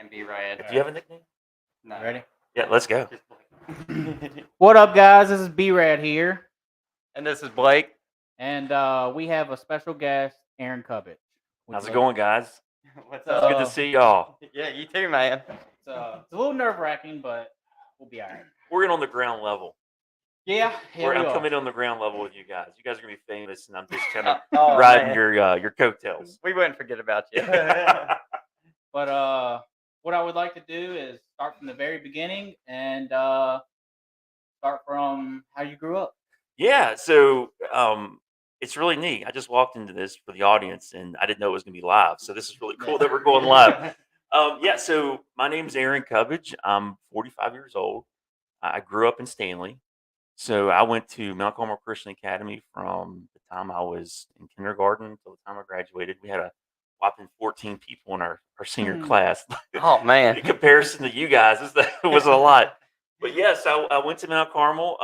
And be Rad. Do you have a nickname? No. Ready? Yeah, let's go. What up, guys? This is B-Rad here, And this is Blake. and we have a special guest, Aaron Cubbage. How's it going, guys? What's It's It's good to see y'all. Yeah, you too, man. It's a little nerve-wracking, but we'll be all right. We're in on the ground level. Yeah, we I'm are. coming on the ground level with you guys. You guys are gonna be famous, and I'm just kind of Oh, riding man. your coattails. We wouldn't forget about you. But what I would like to do is start from the very beginning and start from how you grew up. Yeah, so it's really neat. I just walked into this for the audience, and I didn't know it was gonna be live. So this is really cool that we're going live. Yeah, so my name's Aaron Cubbage. I'm 45 years old. I grew up in Stanley. So I went to Mount Carmel Christian Academy from the time I was in kindergarten until the time I graduated. We had a whopping 14 people in our senior class. Oh, man. In comparison to you guys, it was a lot. But yes, I went to Mount Carmel.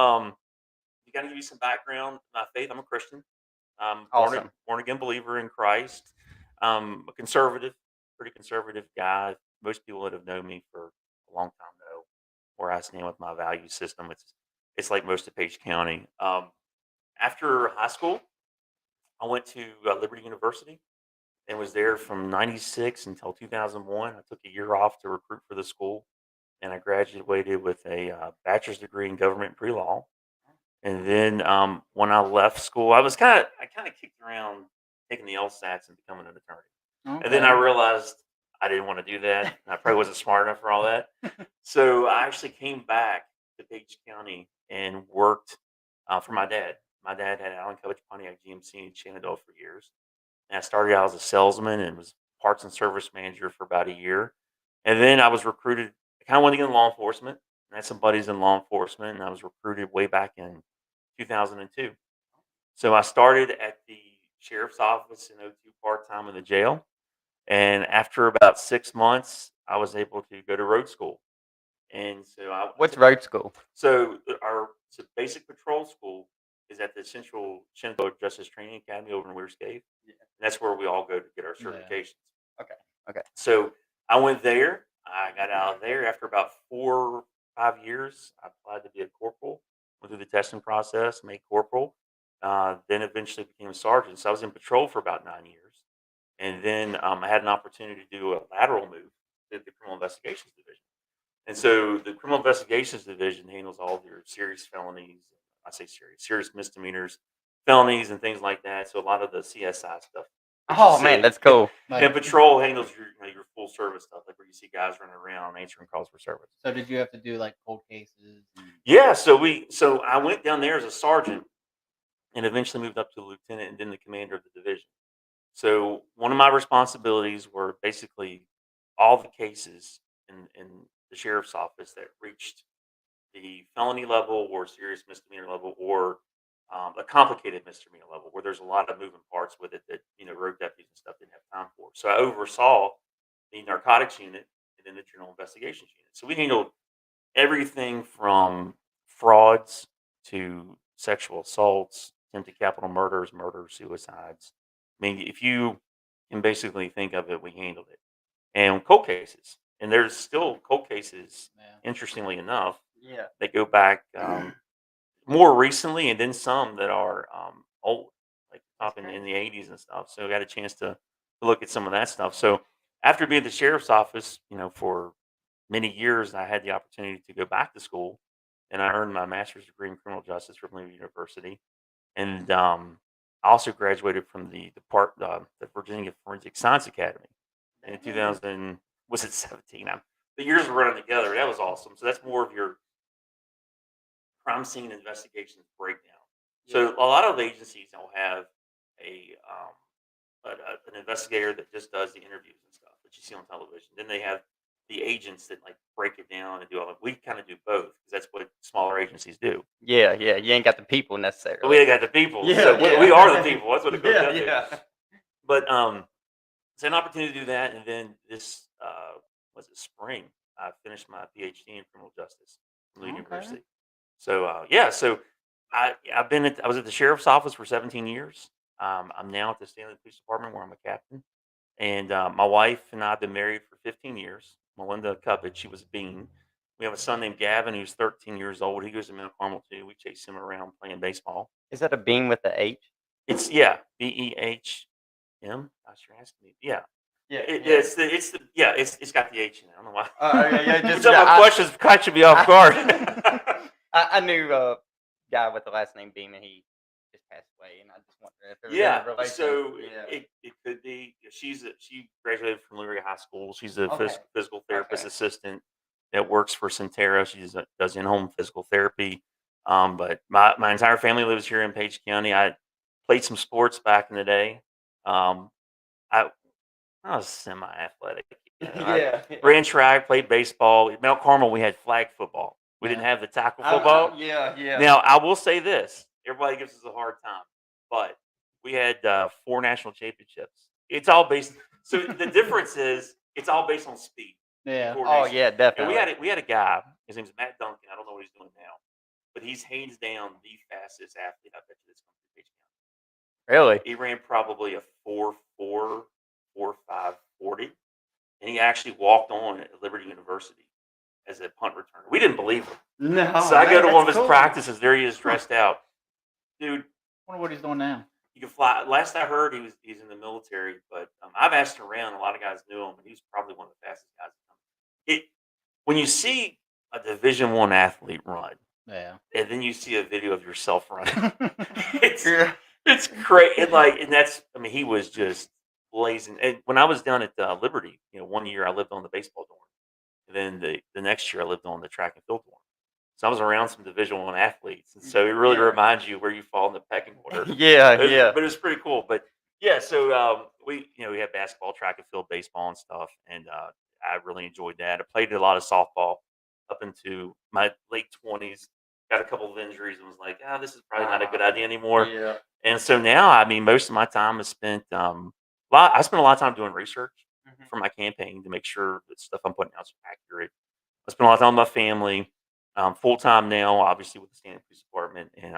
You got to give you some background. My faith, I'm a Christian. Awesome. Born again believer in Christ. A conservative, pretty conservative guy. Most people that have known me for a long time know where I stand with my value system. It's like most of Page County. After high school, I went to Liberty University and was there from 96 until 2001. I took a year off to recruit for the school, and I graduated with a bachelor's degree in government pre-law. And then when I left school, I kind of kicked around taking the LSATs and becoming an attorney. And then I realized I didn't want to do that. And I probably wasn't smart enough for all that. So I actually came back to Page County and worked for my dad. My dad had Aaron Cubbage Pontiac GMC in Shenandoah for years. And I started out as a salesman and was parts and service manager for about a year. And then I was recruited. I kind of wanted to get in law enforcement. I had some buddies in law enforcement, and I was recruited way back in 2002. So I started at the sheriff's office in 02 part-time in the jail. And after about 6 months, I was able to go to road school. And so What's road school? So basic patrol school is at the Central Shenandoah Justice Training Academy over in Weir's Cave. Yeah. And that's where we all go to get our certifications. Okay. So I went there. I got out of there after about 4 or 5 years. I applied to be a corporal, went through the testing process, made corporal, then eventually became a sergeant. So I was in patrol for about 9 years. And then I had an opportunity to do a lateral move to the Criminal Investigations Division. And so the Criminal Investigations Division handles all of your serious felonies. I say serious misdemeanors, felonies, and things like that. So a lot of the CSI stuff. Oh, man, that's cool. And patrol handles your full service stuff, like where you see guys running around answering calls for service. So did you have to do like cold cases? Yeah. So I went down there as a sergeant, and eventually moved up to lieutenant, and then the commander of the division. So one of my responsibilities were basically all the cases in the sheriff's office that reached the felony level or serious misdemeanor level or a complicated misdemeanor level where there's a lot of moving parts with it that road deputies and stuff didn't have time for. So I oversaw the narcotics unit and then the general investigations unit. So we handled everything from frauds to sexual assaults, attempted capital murders, suicides. I mean, if you can basically think of it, we handled it. And cold cases. And there's still cold cases, interestingly enough, that go back more recently, and then some that are old, like up in the 80s and stuff. So I got a chance to look at some of that stuff. So after being at the sheriff's office, for many years, I had the opportunity to go back to school, and I earned my master's degree in criminal justice from Liberty University. And I also graduated from the Virginia Forensic Science Academy in 2000. Was it 17? The years were running together. That was awesome. So that's more of your crime scene investigations breakdown. So a lot of agencies will have an investigator that just does the interviews and stuff that you see on television. Then they have the agents that like break it down and do all that. We kind of do both because that's what smaller agencies do. Yeah. You ain't got the people necessarily. But we ain't got the people. So we are the people. That's what it goes down to. Yeah. But it's an opportunity to do that. And then this spring, I finished my PhD in criminal justice from the university. So so I was at the sheriff's office for 17 years. I'm now at the Stanley Police Department where I'm a captain, and my wife and I have been married for 15 years. Melinda Cubbage. She was a Bean. We have a son named Gavin who's 13 years old. He goes to Mount Carmel too. We chase him around playing baseball. Is that a beam with the H? It's Behm. Gosh, you're asking me. Yeah. Yeah. It's got the H in it. I don't know why. Just Some of my questions catching me off guard. I knew a guy with the last name Beam, and he just passed away, and I just wondered if there was any relation. So it could be. She graduated from Lurie High School. She's a Okay. physical therapist Okay. assistant that works for Centera. She does in-home physical therapy. But my entire family lives here in Page County. I played some sports back in the day. I was semi-athletic. I ran track, played baseball. At Mount Carmel, we had flag football. We didn't have the tackle football. Yeah. Now, I will say this. Everybody gives us a hard time. But we had 4 national championships. It's all based. So the difference is it's all based on speed. Yeah. Oh yeah, And definitely. we had a guy. His name's Matt Duncan. I don't know what he's doing now, but he's hands down the fastest athlete I bet you that's come through Page County. Really? He ran probably a 4.4, 4.5 40, and he actually walked on at Liberty University as a punt returner. We didn't believe him. No. So I go to one of his practices. There he is, dressed out. Dude, I wonder what he's doing now. you can fly. Last I heard, he's in the military. But I've asked around. A lot of guys knew him, and he's probably one of the fastest guys. When you see a Division I athlete run, Yeah. and then you see a video of yourself running, it's great. And that's. I mean, he was just blazing. And when I was down at Liberty, one year I lived on the baseball dorm, and then the next year I lived on the track and field dorm. So I was around some Division I athletes, and so it really reminds you where you fall in the pecking order. Yeah. But it was pretty cool. But yeah, so we had basketball, track and field, baseball, and stuff, and I really enjoyed that. I played a lot of softball up into my late 20s. Got a couple of injuries and was like, this is probably not a good idea anymore. Yeah. And so now, I mean, most of my time is spent. I spent a lot of time doing research for my campaign to make sure that stuff I'm putting out is accurate. I spend a lot of time with my family. Full time now, obviously with the Stanley Police Department, and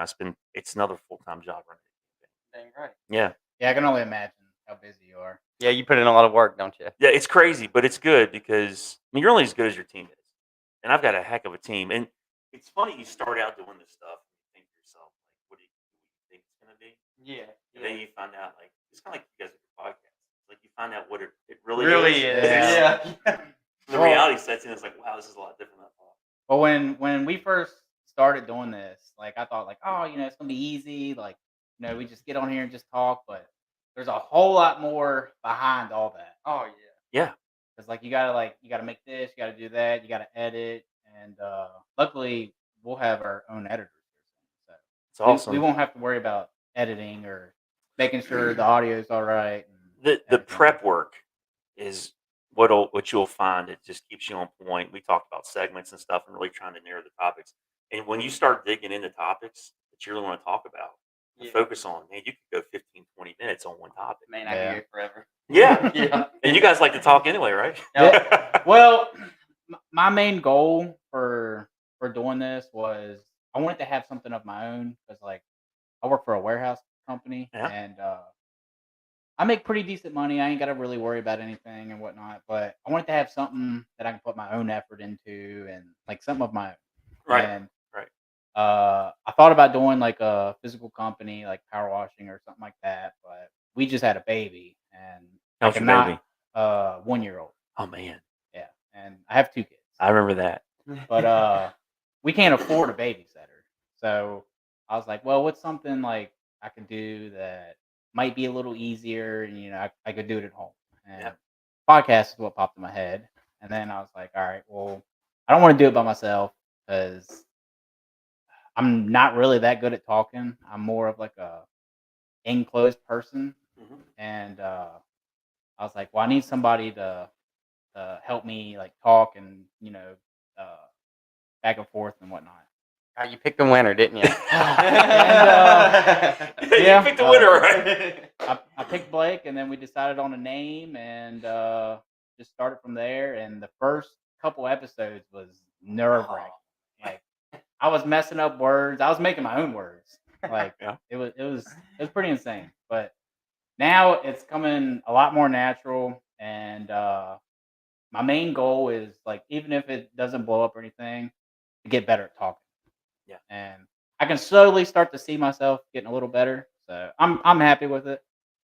it's another full time job running. Dang right. Yeah, Yeah, I can only imagine how busy you are. Yeah, you put in a lot of work, don't you? yeah, it's crazy, but it's good because you're only as good as your team is, and I've got a heck of a team. And it's funny you start out doing this stuff and you think to yourself, like, what do you think it's gonna be? Yeah. And then you find out, like, it's kind of like you guys with your podcast. Like you find out what it really is. Yeah. The reality sets in. It's like, wow, this is a lot different than I thought. Well, when we first started doing this, like I thought, like, oh, it's gonna be easy. Like, we just get on here and just talk. But there's a whole lot more behind all that. Oh Yeah. Because like you gotta make this, you gotta do that, you gotta edit, and luckily we'll have our own editors here soon. So It's awesome. we won't have to worry about editing or making sure the audio is all right. The prep work is what you'll find. It just keeps you on point. We talked about segments and stuff and really trying to narrow the topics. And when you start digging into topics that you really want to talk about and focus on, man, you could go 15, 20 minutes on one topic. Man, I can go forever. Yeah. Yeah. And you guys like to talk anyway, right? Yeah. Well, my main goal for doing this was I wanted to have something of my own because like I work for a warehouse company and I make pretty decent money. I ain't got to really worry about anything and whatnot, but I wanted to have something that I can put my own effort into and like something of my own. Right. And, Right. I thought about doing like a physical company, like power washing or something like that, but we just had a baby and How's your baby? 1-year-old. Oh man, Yeah. And I have 2 kids. I remember that. But we can't afford a babysitter. So I was like, well, what's something like I can do that might be a little easier and I could do it at home. And podcast is what popped in my head. And then I was like, all right, well, I don't want to do it by myself because I'm not really that good at talking. I'm more of like a enclosed person. And I was like, well, I need somebody to help me like talk and back and forth and whatnot. You picked a winner, didn't you? You picked the winner, right? I picked Blake, and then we decided on a name and just started from there. And the first couple episodes was nerve-wracking. Like I was messing up words. I was making my own words. Like it was pretty insane. But now it's coming a lot more natural, and my main goal is like, even if it doesn't blow up or anything, to get better at talking. Yeah. And I can slowly start to see myself getting a little better. So I'm happy with it.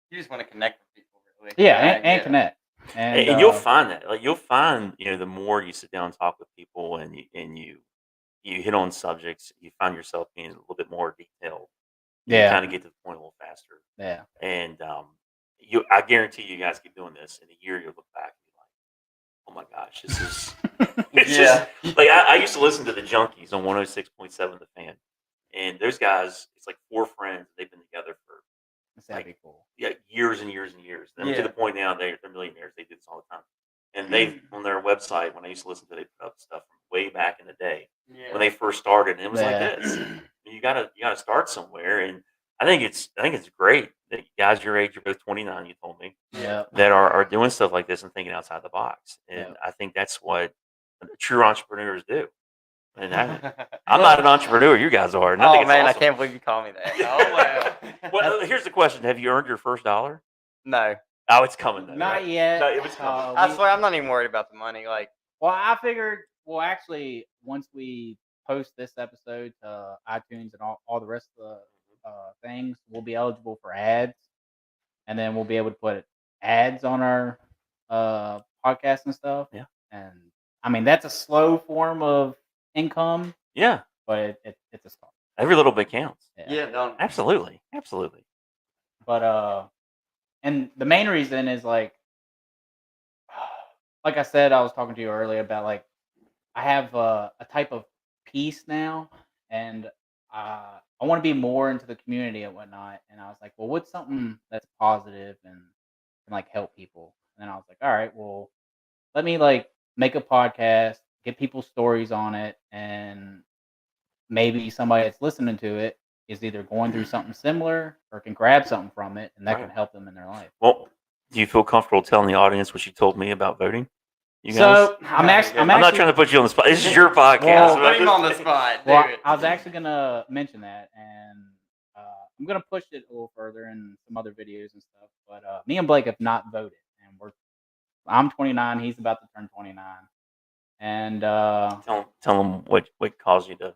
You just want to connect with people, really. Yeah, and connect. And you'll find that, like, you'll find, the more you sit down and talk with people, and you hit on subjects, you find yourself being a little bit more detailed. You Yeah. kind of get to the point a little faster. Yeah. And I guarantee you guys keep doing this. In a year, you'll look back and be like, "Oh my gosh, this is." It's Yeah. just like I used to listen to the Junkies on 106.7 The Fan, and those guys, it's like four friends. They've been together for That'd be cool. years and years and years. And to Yeah. the point now they're millionaires. They do this all the time. And they've on their website, when I used to listen to, they put up stuff from way back in the day when they first started, and it was like Yeah. this. You gotta start somewhere, and I think it's great that guys your age, you're both 29, you told me, Yeah. that are doing stuff like this and thinking outside the box. And Yeah. I think that's what true entrepreneurs do. And I'm not an entrepreneur, you guys are. And I think Oh it's man, awesome. I can't believe you called me that. Oh wow. Well, here's the question: have you earned your first $1? No, Oh, it's coming though. Not right? yet. No, it was coming. I swear I'm not even worried about the money. Like, Well, I figured. Well, actually, once we post this episode to iTunes and all the rest of the things, we'll be eligible for ads, and then we'll be able to put ads on our podcast and stuff. Yeah. And I mean, that's a slow form of income, Yeah, but it's a start. every little bit counts. yeah, don't. Absolutely. But and the main reason is like I said, I was talking to you earlier about like I have a type of peace now, and I want to be more into the community and whatnot. And I was like, well, what's something that's positive and can like help people? And then I was like, all right, well, let me like make a podcast, get people's stories on it, and maybe somebody that's listening to it is either going through something similar or can grab something from it, and that can Right. help them in their life. Well, do you feel comfortable telling the audience what you told me about voting? You guys? So I'm I'm not trying to put you on the spot. This is your podcast. Well, Put him on the spot. Do Well, it. I was actually gonna mention that, and I'm gonna push it a little further in some other videos and stuff. But me and Blake have not voted, and I'm 29. He's about to turn 29, and Tell them what caused you to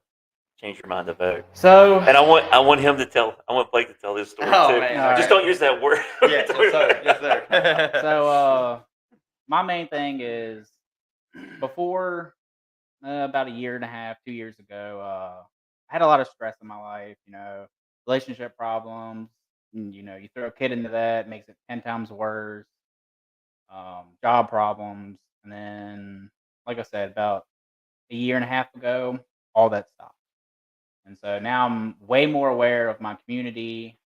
change your mind to vote. so And I want Blake to tell this story Oh, too. man. Just don't use that word. Yes, sir. Yes, sir. so my main thing is before about a year and a half, 2 years ago, I had a lot of stress in my life. Relationship problems. And, you throw a kid into that, it makes it 10 times worse. Job problems, and then, like I said, about a year and a half ago, all that stopped. And so now I'm way more aware of my community,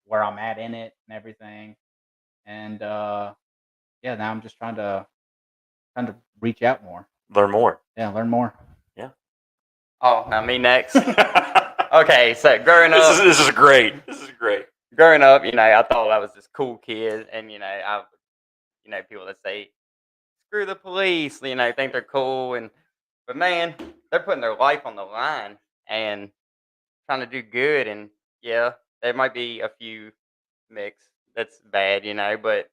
where I'm at in it, and everything. And yeah, now I'm just trying to reach out more. Learn more. Yeah, learn more. Oh, now me next. Okay, so growing up, This is great. This is great. growing up, I thought I was this cool kid, and people that say, "Screw the police," think they're cool, but man, they're putting their life on the line and trying to do good, and yeah, there might be a few mix that's bad, but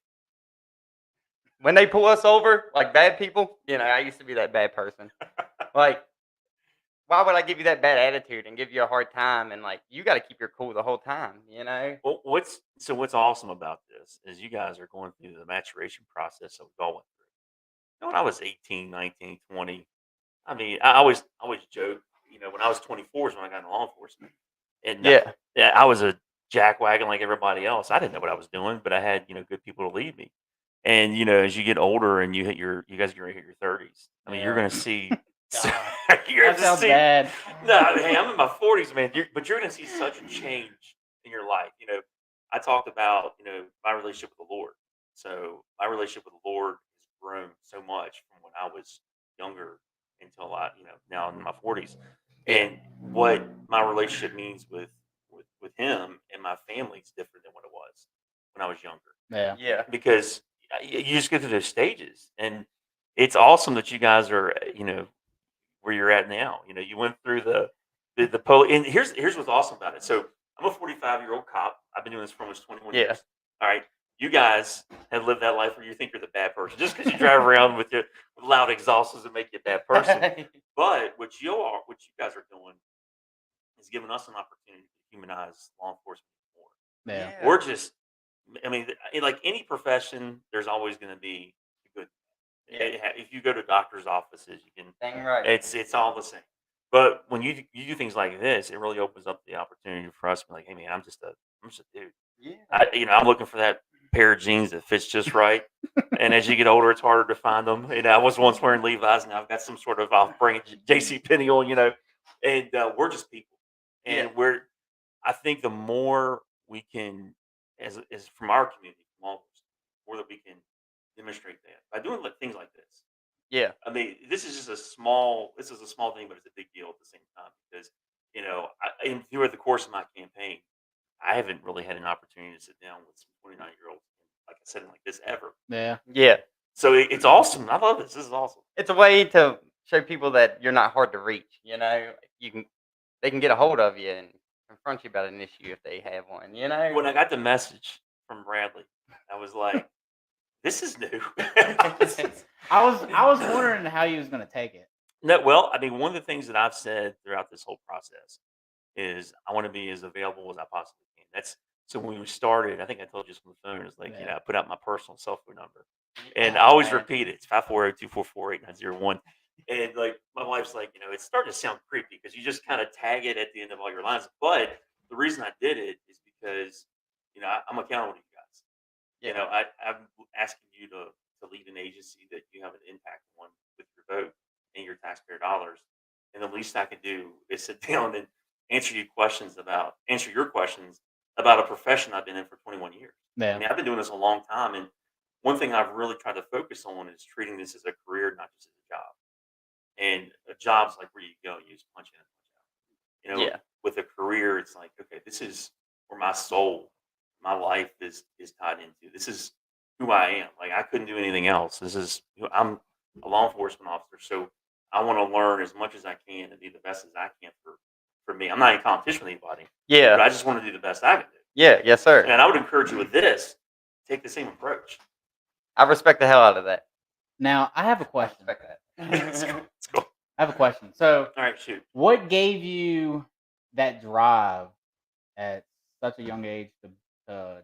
when they pull us over like bad people, I used to be that bad person. Like, why would I give you that bad attitude and give you a hard time? And like, you got to keep your cool the whole time, Well, what's awesome about this is you guys are going through the maturation process that we all went through. When I was 18, 19, 20, I mean, I always joke, when I was 24 is when I got into law enforcement. And Yeah. I was a jackwagon like everybody else. I didn't know what I was doing, but I had, good people to lead me. And, as you get older and you guys are going to hit your 30s, I mean, you're going to see. That sounds bad. No, hey, I'm in my 40s, man. But you're going to see such a change in your life. I talked about, my relationship with the Lord. So my relationship with the Lord has grown so much from when I was younger until now in my 40s. And what my relationship means with him and my family is different than what it was when I was younger. Yeah. Because you just get through those stages, and it's awesome that you guys are, where you're at now. You went through the and here's what's awesome about it. So I'm a 45-year-old cop. I've been doing this for almost 21 years. All right. You guys have lived that life where you think you're the bad person just because you drive around with your loud exhausts doesn't make you a bad person. But what you guys are doing is giving us an opportunity to humanize law enforcement more. Yeah. Yeah. We're just, I mean, like any profession, there's always going to be a good. Yeah. If you go to doctors' offices, you can. Dang right. It's all the same. But when you do things like this, it really opens up the opportunity for us to be like, hey man, I'm just a dude. Yeah. I'm looking for that pair of jeans that fits just right. And as you get older, it's harder to find them. I was once wearing Levi's, now I've got some sort of off-brand J.C. Penney on, and we're just people. And Yeah. I think the more we can, as from our community, from all of us, the more that we can demonstrate that by doing things like this. Yeah. I mean, this is a small thing, but it's a big deal at the same time because, throughout the course of my campaign, I haven't really had an opportunity to sit down with some 29-year-olds, like I said, like this ever. Yeah. Yeah. So it's awesome. I love this. This is awesome. It's a way to show people that you're not hard to reach. They can get a hold of you and confront you about an issue if they have one. When I got the message from Bradley, I was like, this is new. I was wondering how he was gonna take it. No, well, I mean, one of the things that I've said throughout this whole process is I want to be as available as I possibly can. So when we started, I think I told you this on the phone. It's like, Yeah. I put out my personal cell phone number. And I always man. repeat it. It's 540-244-8901. And like my wife's like, it's starting to sound creepy because you just kind of tag it at the end of all your lines. But the reason I did it is because, I'm accountable to you guys. I'm asking you to lead an agency that you have an impact on with your vote and your taxpayer dollars. And the least I can do is sit down and answer your questions about a profession I've been in for 21 years. Yeah. I mean, I've been doing this a long time. And one thing I've really tried to focus on is treating this as a career, not just as a job. And a job's like where you go, you just punch in and punch out. Yeah. With a career, it's like, okay, this is where my soul, my life is tied into. This is who I am. Like I couldn't do anything else. I'm a law enforcement officer, so I want to learn as much as I can and do the best as I can for me. I'm not in competition with anybody, but Yeah. I just want to do the best I can do. Yeah. Yes, sir. And I would encourage you with this, take the same approach. I respect the hell out of that. Now I have a question. Respect that. It's cool. I have a question. So, All right, shoot. what gave you that drive at such a young age to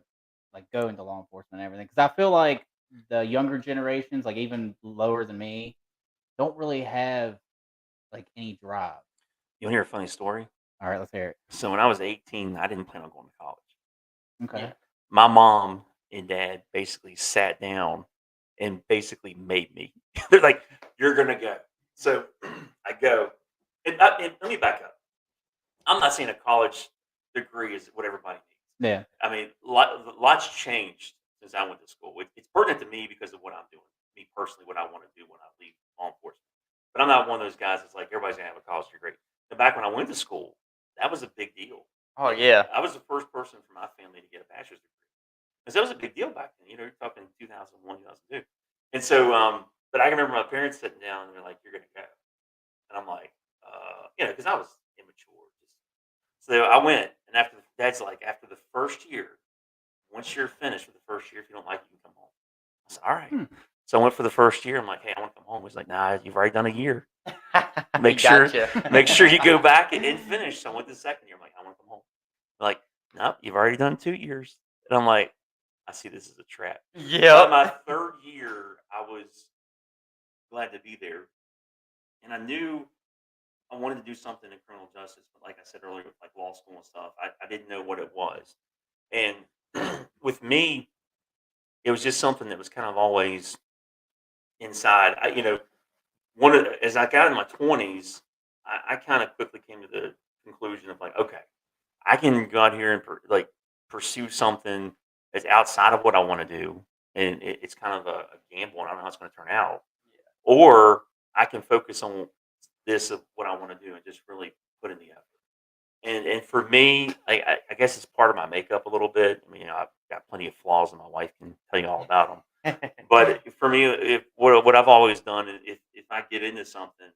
like go into law enforcement and everything? Because I feel like the younger generations, like even lower than me, don't really have like any drive. You want to hear a funny story? All right, let's hear it. So when I was 18, I didn't plan on going to college. Okay. Yeah. My mom and dad basically sat down and basically made me. They're like, "You're gonna go." So I go, and let me back up. I'm not saying a college degree is what everybody needs. Yeah. I mean, lots changed since I went to school. It's pertinent to me because of what I'm doing, me personally, what I want to do when I leave law enforcement. But I'm not one of those guys that's like, everybody's going to have a college degree. And back when I went to school, that was a big deal. Oh yeah. I was the first person from my family to get a bachelor's degree. Because that was a big deal back then. You're talking 2001, 2002. And so, but I remember my parents sitting down and they're like, "You're going to go." And I'm like, because I was immature. So I went, and dad's like, after the first year, once you're finished with the first year, if you don't like it, you can come home. I said, all right. So I went for the first year. I'm like, "Hey, I want to come home." He's like, "Nah, you've already done a year. Make sure you go back and finish." So I went the second year. I'm like, "I want to come home." They're like, "Nope, you've already done 2 years." And I'm like, I see this as a trap. By Yeah. my third year, I was glad to be there. And I knew I wanted to do something in criminal justice, but like I said earlier, with like law school and stuff, I didn't know what it was. And with me, it was just something that was kind of always inside. As I got in my 20s, I kind of quickly came to the conclusion of like, okay, I can go out here and pursue something that's outside of what I want to do, and it's kind of a gamble, and I don't know how it's going to turn out. Or I can focus on this of what I want to do and just really put in the effort. And for me, I guess it's part of my makeup a little bit. I mean, I've got plenty of flaws, and my wife can tell you all about them. But for me, what I've always done is if I get into something,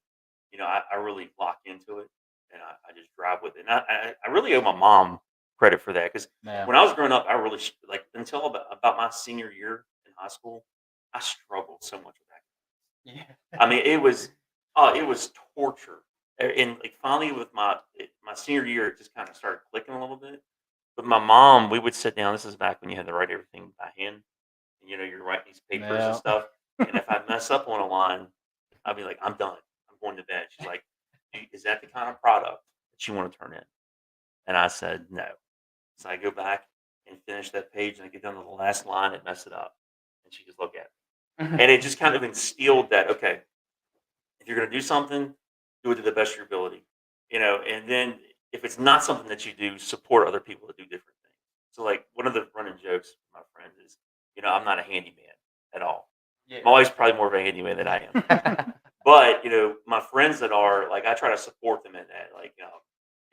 I really lock into it, and I just drive with it. And I really owe my mom credit for that because Yeah. when I was growing up, I really like until about my senior year in high school, I struggled so much with that. Yeah. I mean, it was torture. And like finally, with my senior year, it just kind of started clicking a little bit. But my mom, we would sit down. This is back when you had to write everything by hand. And, you're writing these papers and Yeah. stuff. And if I mess up on a line, I'd be like, I'm done. I'm going to bed. She's like, is that the kind of product that you want to turn in? And I said, no. So I go back and finish that page, and I get down to the last line and mess it up. And she just look at me. And it just kind of instilled that, okay, if you're going to do something, do it to the best of your ability. And then if it's not something that you do, support other people that do different things. So like one of the running jokes with my friends is, I'm not a handyman at all. Yeah. My wife's probably more of a handyman than I am. But, my friends that are like, I try to support them in that. Like,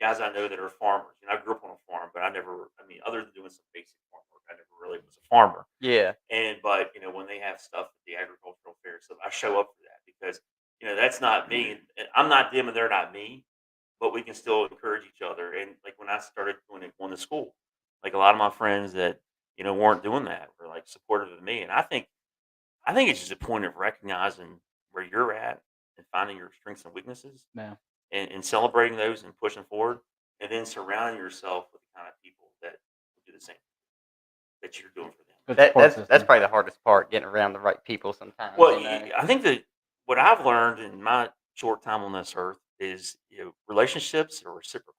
guys I know that are farmers. I grew up on a farm, but other than doing some basic farm work, I never really was a farmer. Yeah. But when they have stuff at the agricultural fair stuff, I show up for that because, that's not me. And I'm not them and they're not me, but we can still encourage each other. And like when I started going to school, like a lot of my friends that, weren't doing that were like supportive of me. And I think it's just a point of recognizing where you're at and finding your strengths and weaknesses Yeah. and celebrating those and pushing forward, and then surrounding yourself with the kind of people that will do the same that you're doing for them. Good That's support system. that's probably the hardest part, getting around the right people sometimes. Well, I think that what I've learned in my short time on this earth is relationships are reciprocal.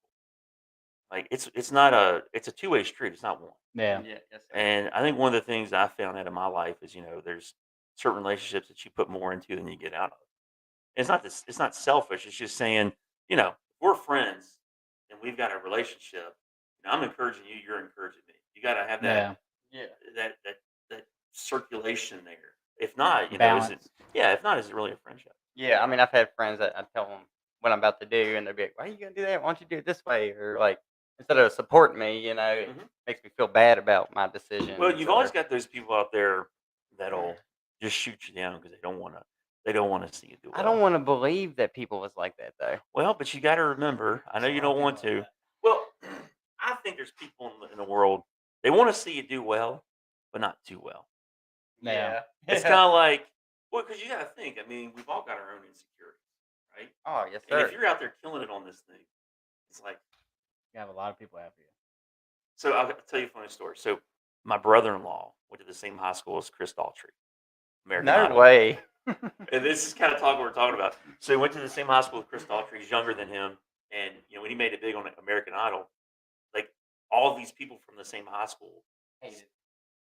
Like it's not it's a two-way street. It's not one. Yeah. Yeah. Yes, sir. And I think one of the things I found out in my life is there's certain relationships that you put more into than you get out of. It's not this. It's not selfish. It's just saying, we're friends and we've got a relationship. I'm encouraging you. You're encouraging me. You got to have that Yeah. Yeah. that circulation there. If not, is Balance. it? Yeah. If not, is it really a friendship? Yeah. I mean, I've had friends that I tell them what I'm about to do, and they'll be like, "Why are you gonna do that? Why don't you do it this way?" Or like, instead of supporting me, it Mhm. makes me feel bad about my decision. Well, you've always got those people out there that'll just shoot you down because they don't want to. They don't want to see you do well. I don't want to believe that people was like that though. Well, but you got to remember. I know There's a you lot of don't want people to. like Well, I think there's people in the world. They want to see you do well, but not too well. Yeah. It's kind of like, because you got to think. I mean, we've all got our own insecurities, right? Oh yes, And sir. if you're out there killing it on this thing, it's like. You have a lot of people after you. So I'll tell you a funny story. So my brother-in-law went to the same high school as Chris Daughtry, American No Idol. way. And this is kind of what we're talking about. So he went to the same high school with Chris Daughtry. He's younger than him, and when he made it big on American Idol, like all of these people from the same high school,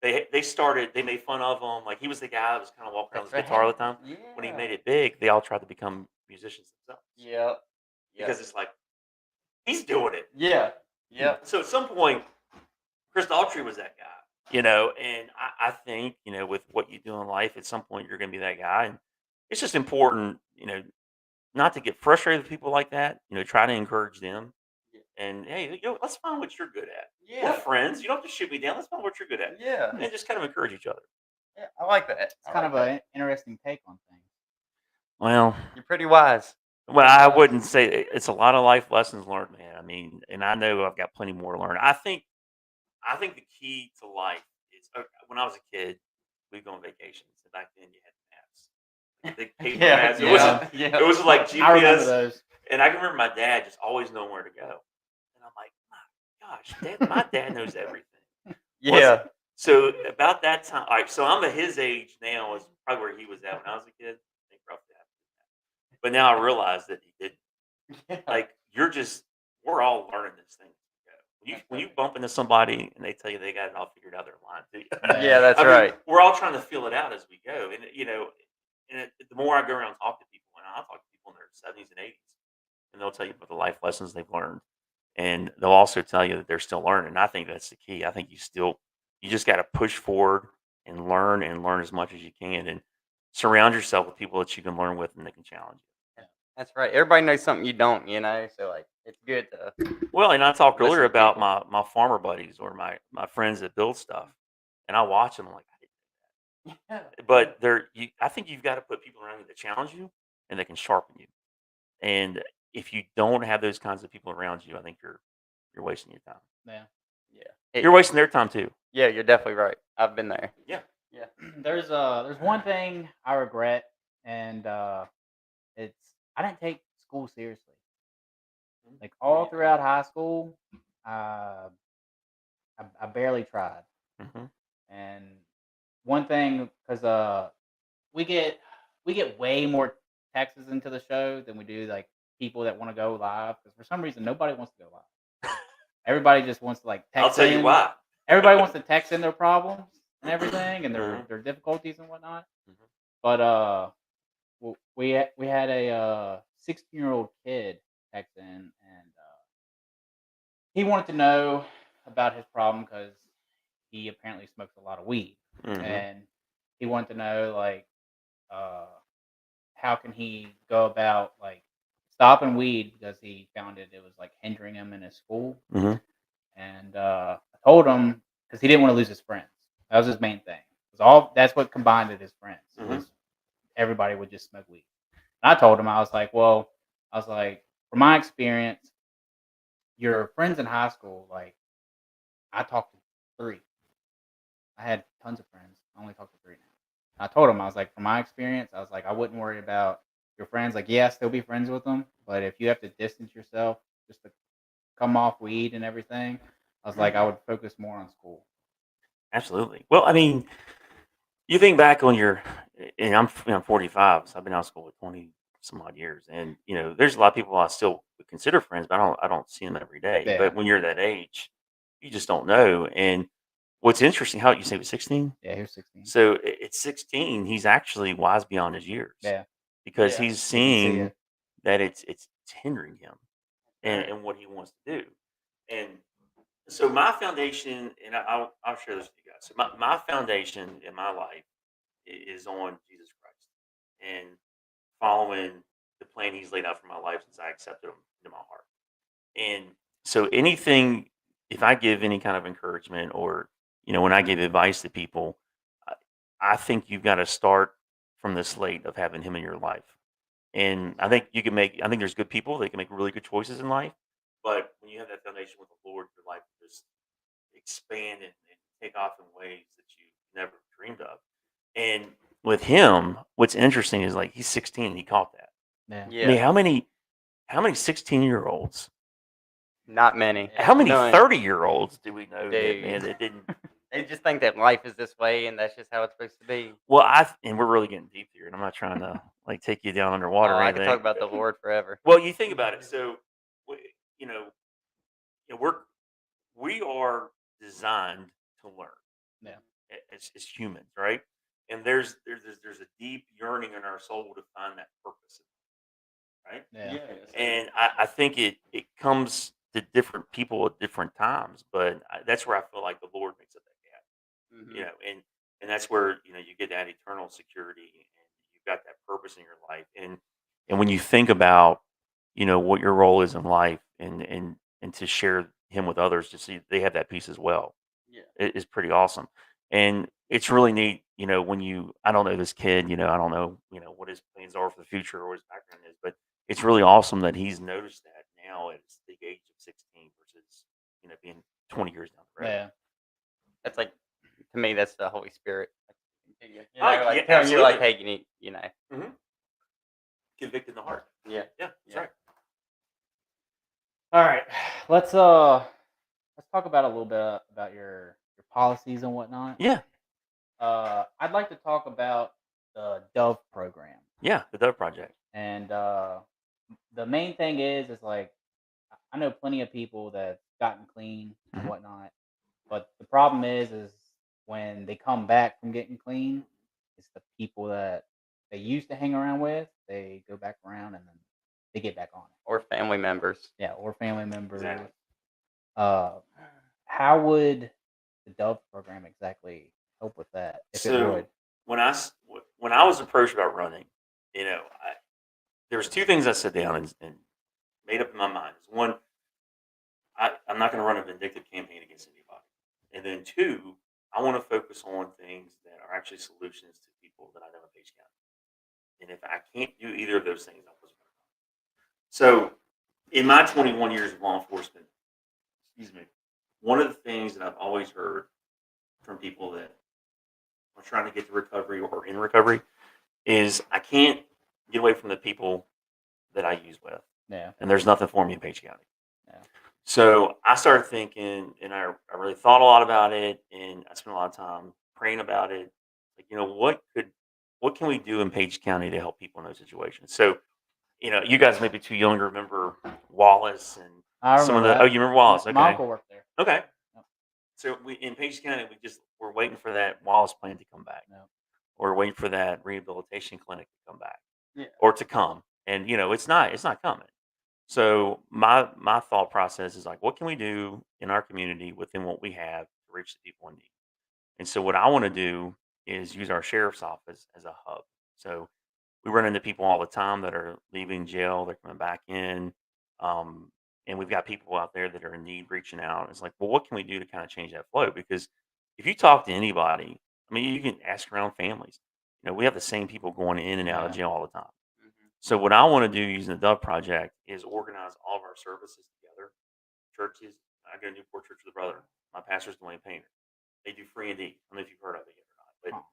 they made fun of him. Like he was the guy that was kind of walking around with his guitar all the time. Yeah. When he made it big, they all tried to become musicians themselves. Yep. Because it's like he's doing it. Yeah. Yep. So at some point, Chris Daughtry was that guy. And I think, with what you do in life, at some point you're going to be that guy. And it's just important, not to get frustrated with people like that. Try to encourage them. Yeah. And hey, let's find what you're good at. Yeah. We're friends. You don't have to shoot me down. Let's find what you're good at. Yeah. And just kind of encourage each other. Yeah. I like that. It's kind of an interesting take on things. Well, You're pretty wise. I wouldn't say it's a lot of life lessons learned, man. I mean, and I know I've got plenty more to learn. I think the key to life is when I was a kid, we'd go on vacations. And back then, you had maps, big paper maps. It was like GPS. I remember those. And I can remember my dad just always knowing where to go. And I'm like, my gosh, my dad knows everything. Yeah. So about that time, all right, so I'm at his age now, is probably where he was at when I was a kid. I think roughly after that. But now I realize that he didn't. Like, we're all learning this thing. When you bump into somebody and they tell you they got it all figured out, they're lying to you. Yeah, that's right. We're all trying to feel it out as we go. And the more I go around and talk to people, and I talk to people in their 70s and 80s, and they'll tell you about the life lessons they've learned. And they'll also tell you that they're still learning. And I think that's the key. I think you just got to push forward and learn as much as you can, and surround yourself with people that you can learn with and that can challenge you. That's right. Everybody knows something you don't, so like it's good to. Well, and I talked Listen earlier to about people. my farmer buddies or my friends that build stuff, and I watch them like, I didn't know that. But I think you've got to put people around you that challenge you and that can sharpen you. And if you don't have those kinds of people around you, I think you're wasting your time. Yeah. Yeah. You're wasting their time too. Yeah, you're definitely right. I've been there. Yeah. Yeah. There's one thing I regret, and it's I didn't take school seriously. Like all throughout high school, uh, I barely tried. Mm-hmm. And one thing, because we get way more texts into the show than we do like people that want to go live. Because for some reason, nobody wants to go live. Everybody just wants to like I'll text tell you in. why. Everybody wants to text in their problems and everything and Mhm. their difficulties and whatnot. Mhm. But we had a 16-year-old kid text in, and he wanted to know about his problem because he apparently smokes a lot of weed, Mhm. and he wanted to know like uh, how can he go about like stopping weed because he found it was like hindering him in his school. Mhm. And I told him because he didn't want to lose his friends. That was his main thing. It was all that's what combined his friends. Was everybody would just smoke weed. And I told him I was like, from my experience, your friends in high school, like I talked to 3. I had tons of friends. I only talk to 3 now. I told him I was like, from my experience, I was like, I wouldn't worry about your friends. Like, yeah, still be friends with them, but if you have to distance yourself just to come off weed and everything, I was like, I would focus more on school. Absolutely. Well, I mean, you think back on your, and I'm 45, so I've been out of school with 20 some odd years, and there's a lot of people I still would consider friends, but I don't see them every day. Yeah. But when you're that age, you just don't know. And what's interesting, how you say it was 16? Yeah, he was 16. So at 16, he's actually wise beyond his years. Yeah. Because Yeah. he's You can see seeing it. that it's hindering him Right. and what he wants to do. And so my foundation, and I'll share this with you guys. So my foundation in my life is on Jesus Christ and following the plan He's laid out for my life since I accepted Him into my heart. And so anything, if I give any kind of encouragement or when I give advice to people, I, I think you've got to start from the slate of having Him in your life. And I think I think there's good people that can make really good choices in life. But when you have that foundation with the Lord, your life will just expand and take off in ways that you never dreamed of. And with him, what's interesting is like he's 16 and he caught that. Yeah. I mean, Yeah. how many 16-year-olds, Not many. how many None. 30-year-olds do we know that Dude. that didn't? They just think that life is this way and that's just how it's supposed to be. Well, and we're really getting deep here, and I'm not trying to like take you down underwater Oh, or I could talk anything. about the Lord forever. Well, you think about it. So, you know, we are designed to learn. Yeah. As humans, right? And there's a deep yearning in our soul to find that purpose, right? Yeah. And I think it comes to different people at different times, but that's where I feel like the Lord makes up that gap, Mhm. and that's where you get that eternal security and you've got that purpose in your life, and when you think about what your role is in life and to share Him with others to see they have that peace as well. Yeah. It is pretty awesome. And it's really neat, when I don't know this kid, I don't know, what his plans are for the future or what his background is, but it's really awesome that he's noticed that now at the age of 16 versus, being 20 years down the road. Yeah. That's like, to me, that's the Holy Spirit. Oh, yeah, Like telling you, like, absolutely. hey, you need, Mm-hmm. Convicted in the heart. yeah. Yeah, that's Yeah. right. All right. Let's talk about a little bit about your policies and whatnot. Yeah. I'd like to talk about the Dove program. Yeah, the Dove Project. And the main thing is like I know plenty of people that's gotten clean and Mhm. whatnot, but the problem is when they come back from getting clean, it's the people that they used to hang around with, they go back around and then they get back on it. Or family members. Yeah, or family members. Exactly. How would the Dove program exactly help with that? If it would. when I was approached about running, there was 2 things I sat down and made up in my mind. One, I'm not going to run a vindictive campaign against anybody, and then 2, I want to focus on things that are actually solutions to people that I know in Page County. And if I can't do either of those things, I'll put them on. So, in my 21 years of law enforcement, excuse me, one of the things that I've always heard from people that are trying to get to recovery or in recovery is I can't get away from the people that I use with. Yeah. And there's nothing for me in Page County. Yeah. So I started thinking, and I really thought a lot about it, and I spent a lot of time praying about it. Like, what can we do in Page County to help people in those situations? So, you guys may be too young to remember Wallace and I some of remember the. that. Oh, you remember Wallace? My Okay. uncle worked there. Okay. Yep. So in Page County, we're waiting for that Wallace plan to come back. Yep. Or waiting for that rehabilitation clinic to come back. Yeah. Or to come. And it's not coming. So my thought process is like, what can we do in our community within what we have to reach the people in need? And so what I want to do is use our sheriff's office as a hub. So we run into people all the time that are leaving jail, they're coming back in. And we've got people out there that are in need reaching out. It's like, well, what can we do to kind of change that flow? Because if you talk to anybody, I mean, you can ask around families. We have the same people going in and out of Yeah. jail all the time. Mhm. So what I want to do using the Dove Project is organize all of our services together. Churches, I go to Newport Church with a brother. My pastor's Dwayne Painter. They do free and eat. I don't know if you've heard of it yet or not. But Huh.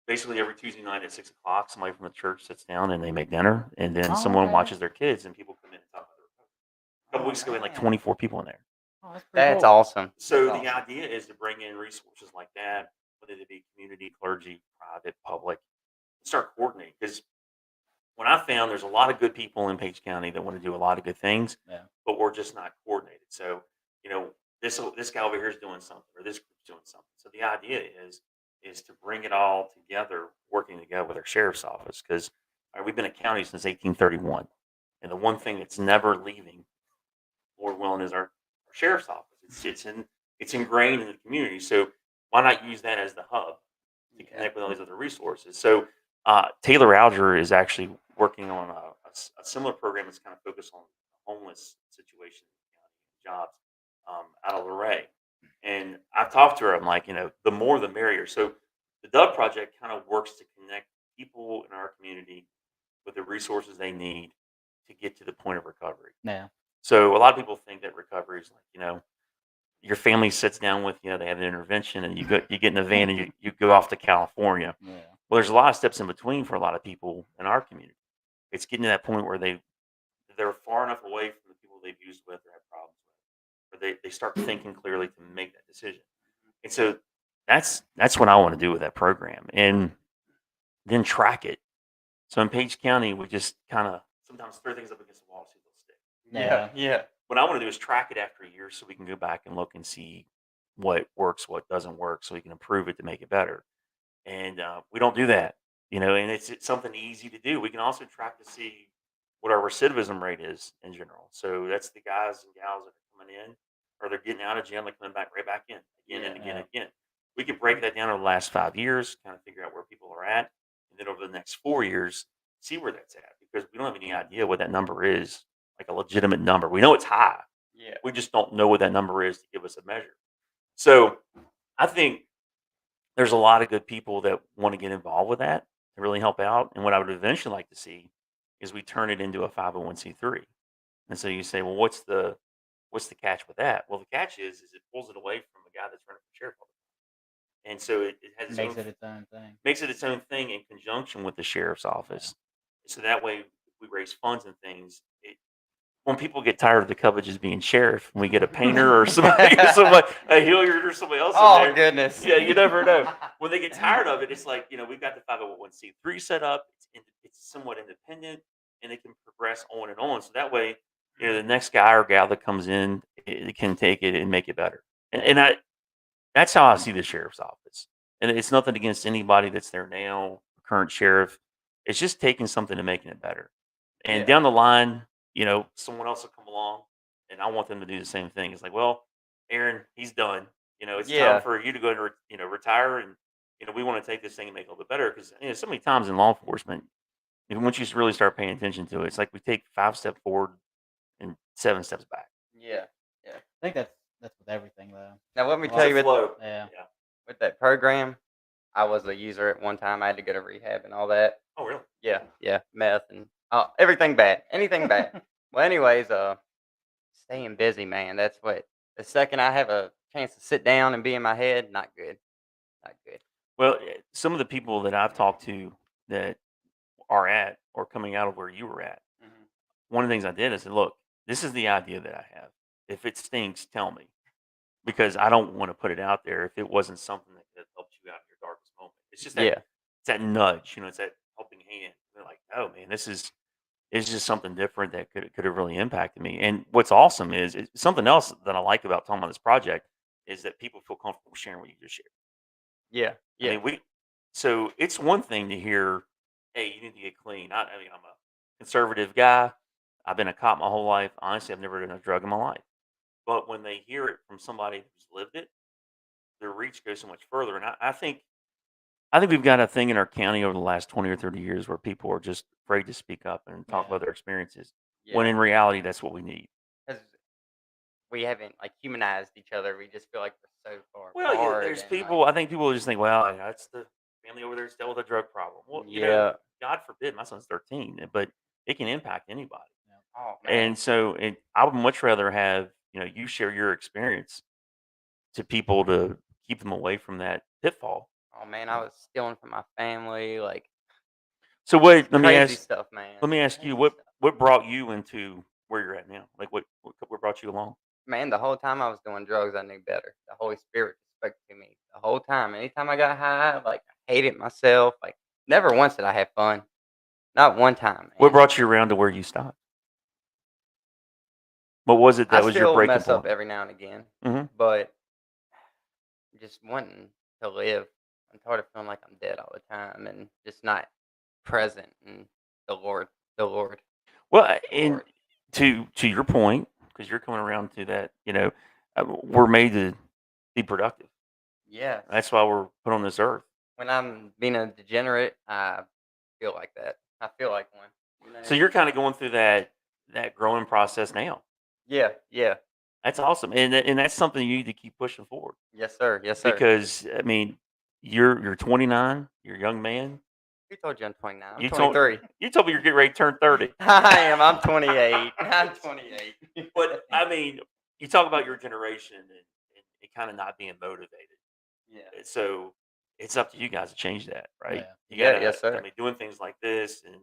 basically every Tuesday night at 6 o'clock, somebody from the church sits down and they make dinner, and then Oh, someone okay. watches their kids, and people come in and talk about their recovery. A couple Oh, weeks ago, we had like man. 24 people in there. Oh, that's pretty That's cool. awesome. So That's the awesome. idea is to bring in resources like that, whether they be community, clergy, private, public, and start coordinating. Because when I found there's a lot of good people in Page County that want to do a lot of good things, Yeah. but we're just not coordinated. So, this guy over here is doing something, or this group's doing something. So the idea is to bring it all together, working together with our sheriff's office, because we've been a county since 1831, and the one thing that's never leaving, Lord willing, is our sheriff's office. It's ingrained in the community. So why not use that as the hub to Yeah. connect with all these other resources? So Taylor Alger is actually working on a similar program that's kind of focused on the homeless situation in the county, jobs out of Luray. And I've talked to her. I'm like, the more the merrier. So the Dove Project kind of works to connect people in our community with the resources they need to get to the point of recovery. Yeah. So a lot of people think that recovery is like, your family sits down with you, they have an intervention, and you get in the van and you go off to California. Yeah. Well, there's a lot of steps in between for a lot of people in our community. It's getting to that point where they're far enough away from the people they've used with or have problems with, where they start thinking clearly to make that decision. And so that's what I want to do with that program, and then track it. So in Page County, we just kind of sometimes throw things up against the wall, see if they'll stick. Yeah. Yeah. What I want to do is track it after a year so we can go back and look and see what works, what doesn't work, so we can improve it to make it better. And we don't do that, and it's something easy to do. We can also track to see what our recidivism rate is in general. So that's the guys and gals that are coming in, or they're getting out of jail, they're coming back right back in again and again and again. We can break that down over the last 5 years, kind of figure out where people are at, and then over the next 4 years, see where that's at, because we don't have any idea what that number is, like a legitimate number. We know it's high. Yeah. We just don't know what that number is to give us a measure. So I think there's a lot of good people that want to get involved with that to really help out. And what I would eventually like to see is we turn it into a 501c3. And so you say, well, what's the catch with that? Well, the catch is it pulls it away from a guy that's running for sheriff all the time. And so it has Makes it its own thing. makes it its own thing in conjunction with the sheriff's office. So that way, if we raise funds and things, when people get tired of the Cubbages being sheriff, and we get a painter or somebody, a Hilliard or somebody else Oh in there, goodness. yeah, you never know. When they get tired of it, it's like, we've got the 501c3 set up. It's somewhat independent, and it can progress on and on. So that way, the next guy or gal that comes in, it can take it and make it better. And that's how I see the sheriff's office. And it's nothing against anybody that's there now, current sheriff. It's just taking something and making it better. And Yeah. down the line, someone else will come along, and I want them to do the same thing. It's like, well, Aaron, he's done. It's Yeah. time for you to go and retire, and we want to take this thing and make it a little bit better, because so many times in law enforcement, once you really start paying attention to it, it's like we take 5 steps forward and 7 steps back. Yeah. I think that's with everything though. Now let me Well, tell It's you a with, flow. Yeah. with that program, I was a user at one time. I had to go to rehab and all that. Oh, really? Yeah, meth and everything bad, anything bad. Well, anyways, staying busy, man. That's what. The second I have a chance to sit down and be in my head, not good. Not good. Well, some of the people that I've talked to that are at or coming out of where you were at, Mhm. one of the things I did is said, look, this is the idea that I have. If it stinks, tell me, because I don't want to put it out there if it wasn't something that could have helped you out in your darkest moment. It's just that Yeah. it's that nudge, it's that helping hand. They're like, oh man, this is it's just something different that could have really impacted me. And what's awesome is something else that I like about talking about this project is that people feel comfortable sharing what you just shared. Yeah. I Yeah. mean, so it's one thing to hear, hey, you need to get clean. I mean, I'm a conservative guy. I've been a cop my whole life. Honestly, I've never done a drug in my life. But when they hear it from somebody who's lived it, their reach goes so much further. And I think we've got a thing in our county over the last 20 or 30 years where people are just afraid to speak up and talk Yeah. about their experiences. When Yeah. in reality, that's what we need. Because we haven't like humanized each other. We just feel like we're so far Well, apart. there's And people. I think people just think, well, that's the family over there's dealt with a drug problem. Well, yeah. God forbid, my son's 13, but it can impact anybody. Oh man. And so, I would much rather have you share your experience to people to keep them away from that pitfall. Oh man, I was stealing from my family, like So, wait, crazy stuff, man. let me ask you, Crazy stuff. what brought you into where you're at now? Like, what brought you along? Man, the whole time I was doing drugs, I knew better. The Holy Spirit spoke to me the whole time. Anytime I got high, like I hated myself. Like never once did I have fun. Not one time, What man. brought you around to where you stopped? What was it I that was your still breaking mess up point? every now and again, Hmm. but just wanting to live. I'm tired of feeling like I'm dead all the time and just not present in the Lord. The Lord. Well, The and Lord. to your point, because you're coming around to that, we're made to be productive. Yes. That's why we're put on this earth. When I'm being a degenerate, I feel like that. I feel like one. You know? So you're kind of going through that growing process now. Yeah, yeah. That's awesome, and that's something you need to keep pushing forward Yes, sir. Yes, sir. because I mean, you're 29, you're a young man. Who told you I'm 29? I'm You told 23. you told me you're getting ready to turn 30. I am. I'm 28. I'm 28. But I mean, you talk about your generation and kind of not being motivated. Yeah. So it's up to you guys to change that, right? Yeah. You Yeah, gotta, yes, sir. I mean, doing things like this and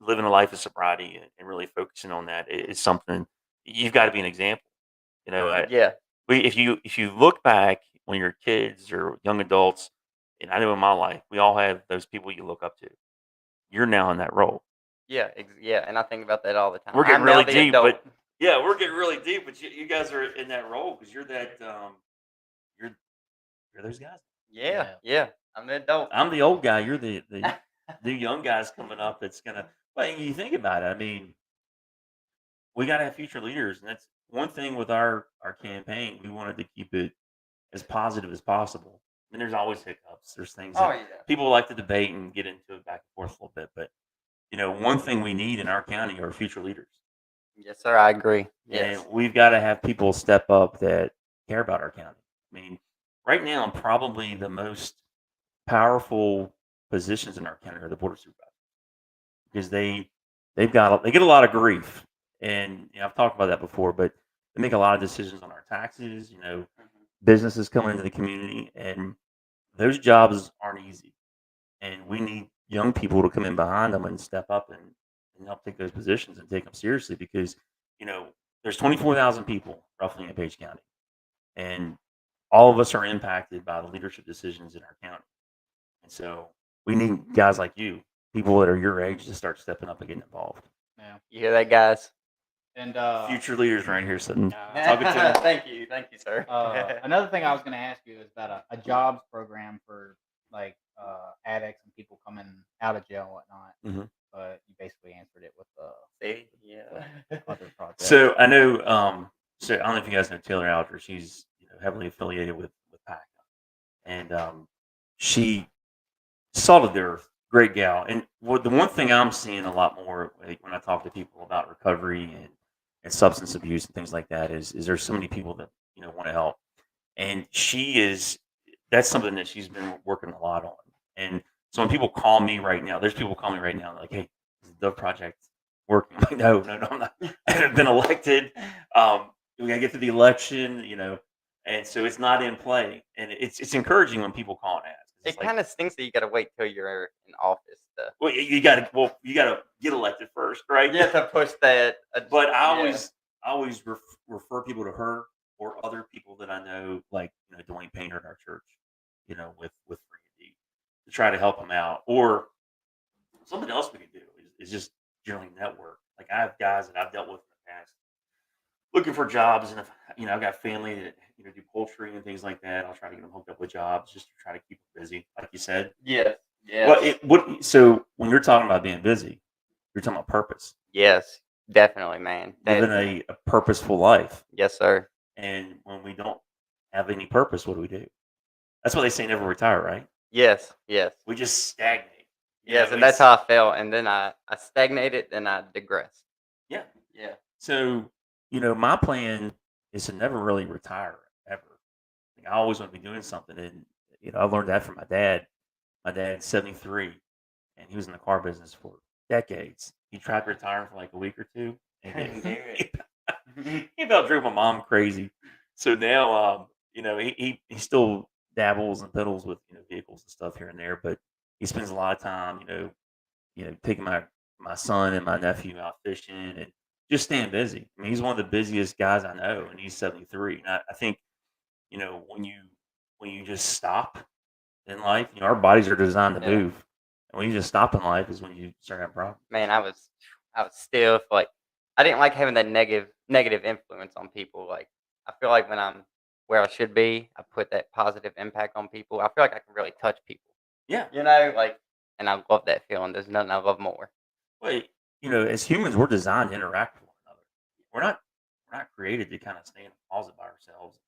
living a life of sobriety and really focusing on that is something you've got to be an example. Yeah. If you look back when you're kids or young adults, and I know in my life, we all have those people you look up to. You're now in that role. Yeah. Yeah. And I think about that all the time. We're getting I'm now really the deep, adult. but yeah, we're getting really deep. But you guys are in that role because you're that you're those guys. Yeah. Yeah. I'm the adult. I'm the old guy. You're the new young guys coming up. That's gonna. Well, you think about it. I mean, we got to have future leaders, and that's one thing with our campaign. We wanted to keep it as positive as possible. And there's always hiccups. There's things Oh that yeah. people like to debate and get into it back and forth a little bit. But one thing we need in our county are future leaders. Yes, sir. I agree. Yes. And we've got to have people step up that care about our county. I mean, right now, probably the most powerful positions in our county are the board of supervisors because they get a lot of grief, and I've talked about that before. But they make a lot of decisions on our taxes. Mhm. Businesses coming into the community, and those jobs aren't easy. And we need young people to come in behind them and step up and help take those positions and take them seriously because there's 24,000 people roughly in Page County, and all of us are impacted by the leadership decisions in our county. And so we need guys like you, people that are your age, to start stepping up and getting involved. Yeah. You hear that, guys? And Future leaders right here sitting. talking to them. Thank you, sir. another thing I was going to ask you is about a jobs program for like addicts and people coming out of jail and whatnot. Mhm. But you basically answered it with See, yeah. other projects. So I know. So I don't know if you guys know Taylor Alger. She's heavily affiliated with PACA, and she solid there, great gal. And the one thing I'm seeing a lot more when I talk to people about recovery and substance abuse and things like that is there's so many people that want to help, and that's something that she's been working a lot on. And so when people call me right now, there's people calling me right now like, hey, is the Dove Project working? I'm like, no, I'm not. I haven't been elected. We gotta get through the election, And so it's not in play, and it's encouraging when people call and ask. It's It like, kind of stinks that you got to wait till you're in office to well, you got to get elected first, right? you have to push that. But I yeah. always refer people to her or other people that I know, like Dwayne Painter at our church, with Free Indeed, to try to help them out. Or something else we could do is just generally network. Like I have guys that I've dealt with in the past looking for jobs, and if I've got family that do poultry and things like that, I'll try to get them hooked up with jobs just to try to keep them busy, like you said. Yes. Well, Yes. so when you're talking about being busy, you're talking about purpose, Yes. Definitely, man. living Definitely. a purposeful life. Yes, sir. And when we don't have any purpose, what do? That's why they say never retire, right? Yes. Yes. We just stagnate. Yes, and that's how I felt. And then I stagnated, then I digressed. Yeah. Yeah. So, my plan is to never really retire ever. Like, I always want to be doing something. And, I learned that from my dad. My dad's 73, and he was in the car business for decades. He tried to retire for like a week or two. And Couldn't do it. he about drove my mom crazy. So now, he still dabbles and fiddles with vehicles and stuff here and there, but he spends a lot of time, taking my son and my nephew out fishing and just staying busy. I mean, he's one of the busiest guys I know, and he's 73. And I think, when you just stop in life, our bodies are designed to Yeah. move, and when you just stop in life is when you start having problems. Man, I was stiff. Like I didn't like having that negative influence on people. Like I feel like when I'm where I should be, I put that positive impact on people. I feel like I can really touch people. Yeah. And I love that feeling. There's nothing I love more. Well, as humans, we're designed to interact with one another. We're not created to kind of stay in a closet by ourselves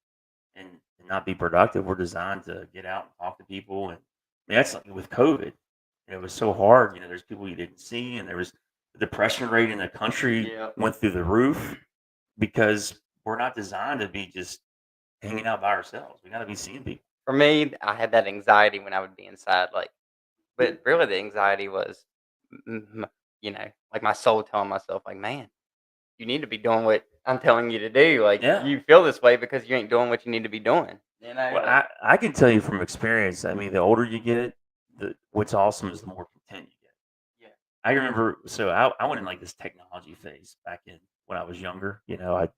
and not be productive. We're designed to get out and talk to people. And I mean, that's like with COVID. It was so hard. There's people you didn't see, and there was the depression rate in the country Yeah. went through the roof because we're not designed to be just hanging out by ourselves. We got to be seeing people. For me, I had that anxiety when I would be inside. But really, the anxiety was, like my soul telling myself, like, man, you need to be doing what I'm telling you to do. Like, Yeah. you feel this way because you ain't doing what you need to be doing. Well, I can tell you from experience. I mean, the older you get, what's awesome is the more content you get. Yeah. I remember, so I went in like this technology phase back in when I was younger. I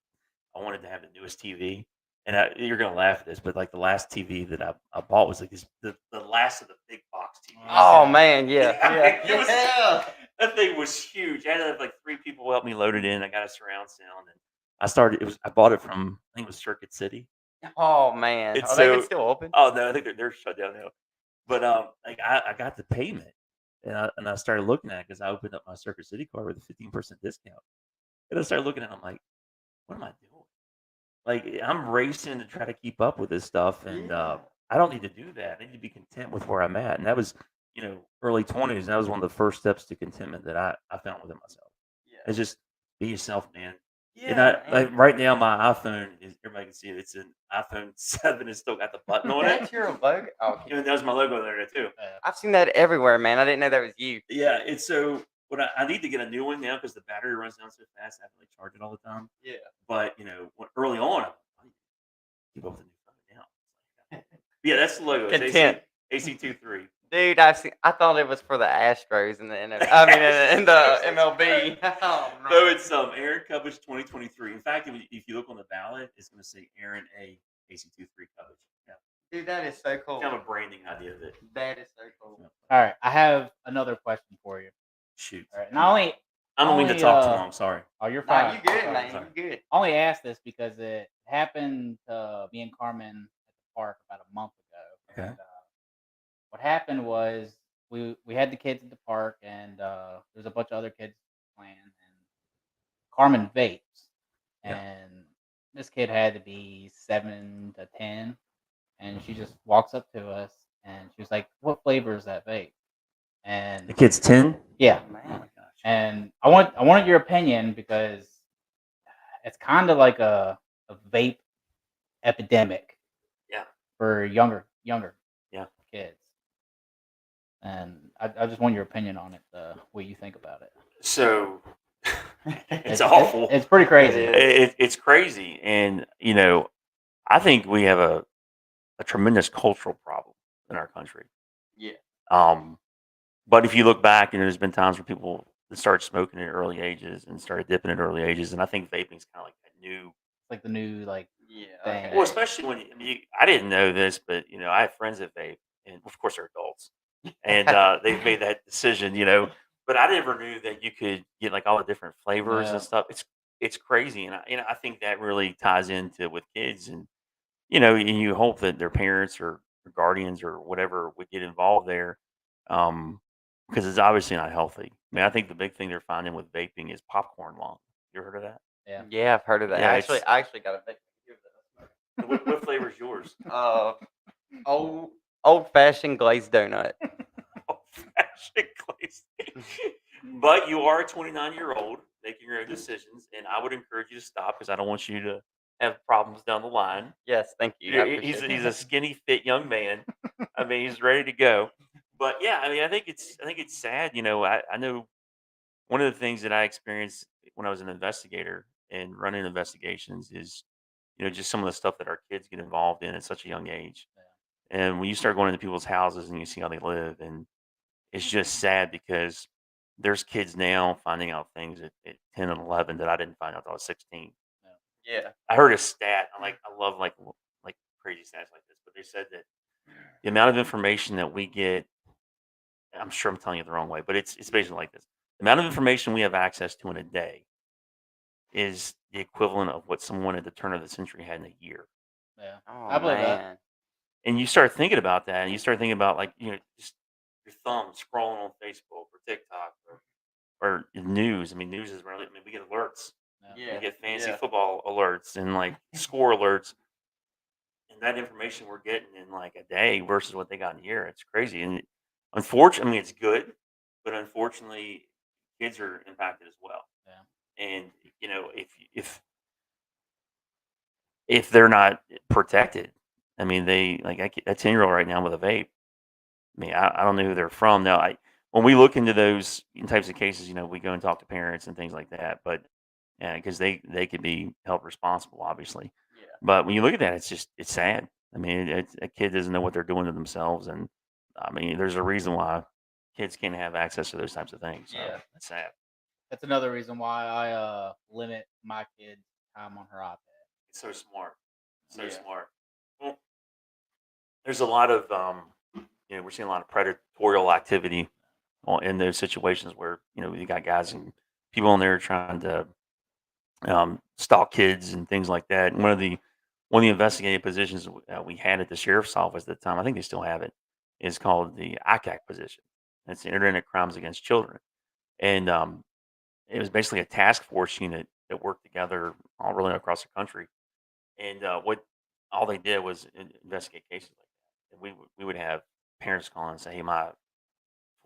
wanted to have the newest TV, and you're gonna laugh at this, but like the last TV that I bought was like the last of the big box TVs. Oh man, yeah, It was- that thing was huge. I had to have like 3 people help me load it in. I got a surround sound, and I bought it from, I think it was Circuit City. Oh man, It's are they so- still open? Oh no, I think they're shut down now. But like I got the payment, and I started looking at it because I opened up my Circuit City card with a 15% discount, and I started looking at it. I'm like, what am I doing? Like I'm racing to try to keep up with this stuff, and Yeah. I don't need to do that. I need to be content with where I'm at, and that was early 20s. And that was one of the first steps to contentment that I found within myself. Yeah, It's just be yourself, man. yeah. And like man. right now, my iPhone is, everybody can see it. It's an iPhone 7. It's still got the button on it. That's your logo. Oh, That was my logo there too. I've seen that everywhere, man. I didn't know that was you. Yeah, it's so. What I need to get a new one now because the battery runs down so fast. I have to like charge it all the time. Yeah. But early on, I keep up with the new phone now. Yeah, that's the logo. It's Content. AC23. Dude, I thought it was for the Astros in the I mean in the MLB. Oh, no. So it's Aaron Cubbage 2023. In fact, if you look on the ballot, it's going to say Aaron A. AC23 Cubbage. Yeah, Dude, that is so cool. kind of a branding idea of it. That is so cool. All right, I have another question for you. Shoot. All right, not only I don't mean to only, talk too long. Sorry. oh, you're Nah, fine. you good, You're man. fine. You good. I only asked this because it happened to me and Carmen at the park about a month ago. Okay. And, what happened was we had the kids at the park, and there's a bunch of other kids playing, and Carmen vapes, Yeah. and this kid had to be 7 to 10, and she just walks up to us, and she was like, "What flavor is that vape?" And The kid's 10. yeah, Oh my Man. gosh. and I wanted your opinion because it's kind of like a vape epidemic. Yeah. For younger Yeah. kids. And I just want your opinion on it, what you think about it. So it's awful. It's pretty crazy. It is. It's crazy, and I think we have a tremendous cultural problem in our country. Yeah. But if you look back, there's been times where people started smoking at early ages and started dipping at early ages, and I think vaping is kind of like that new. Like the new Yeah. thing. Okay. Well, especially when I didn't know this, but I have friends that vape, and of course they're adults, and they've made that decision, But I never knew that you could get like all the different flavors Yeah. and stuff. It's crazy, and I think that really ties into with kids, and and you hope that their parents or guardians or whatever would get involved there, because it's obviously not healthy. I mean, I think the big thing they're finding with vaping is popcorn lung. You ever heard of that? Yeah. Yeah, I've heard of that. Yeah, I actually got a vape. What flavor is yours? Old fashioned glazed donut. Old-fashioned glaze. But you are a 29-year-old making your own decisions, and I would encourage you to stop because I don't want you to have problems down the line. Yes, thank you. I He's appreciate he's that. a skinny, fit young man. I mean, he's ready to go. But yeah, I mean, I think it's sad. I know one of the things that I experienced when I was an investigator and running investigations is, just some of the stuff that our kids get involved in at such a young age. And when you start going into people's houses and you see how they live, and it's just sad because there's kids now finding out things at 10 and 11 that I didn't find out until I was 16. Yeah. I heard a stat. I love like crazy stats like this, but they said that the amount of information that we get, I'm sure I'm telling you the wrong way, but it's basically like this. The amount of information we have access to in a day is the equivalent of what someone at the turn of the century had in a year. Yeah. Oh I believe that. man. And you start thinking about that, and you start thinking about like, just your thumb scrolling on Facebook or TikTok or news. I mean, news is really, we get alerts. Yeah. We get fancy yeah. football alerts and like score alerts. And that information we're getting in like a day versus what they got in a year. It's crazy. And unfortunately, I mean, it's good, but unfortunately, kids are impacted as well. Yeah. And if they're not protected, I mean, they like a 10-year-old right now with a vape. I mean, I don't know who they're from. Now, when we look into those types of cases, we go and talk to parents and things like that. But because they could be held responsible, obviously. Yeah. But when you look at that, it's sad. I mean, a kid doesn't know what they're doing to themselves, and I mean, there's a reason why kids can't have access to those types of things. So Yeah. it's sad. That's another reason why I limit my kids' time on her iPad. It's so smart, so Yeah. smart. Well, there's a lot of we're seeing a lot of predatorial activity in those situations where you got guys and people in there trying to stalk kids and things like that. And one of the investigative positions we had at the sheriff's office at the time, I think they still have it, is called the ICAC position. It's the Internet Crimes Against Children, and it was basically a task force unit that worked together all really across the country. And what all they did was investigate cases like that. And we would have parents call and say, "Hey, my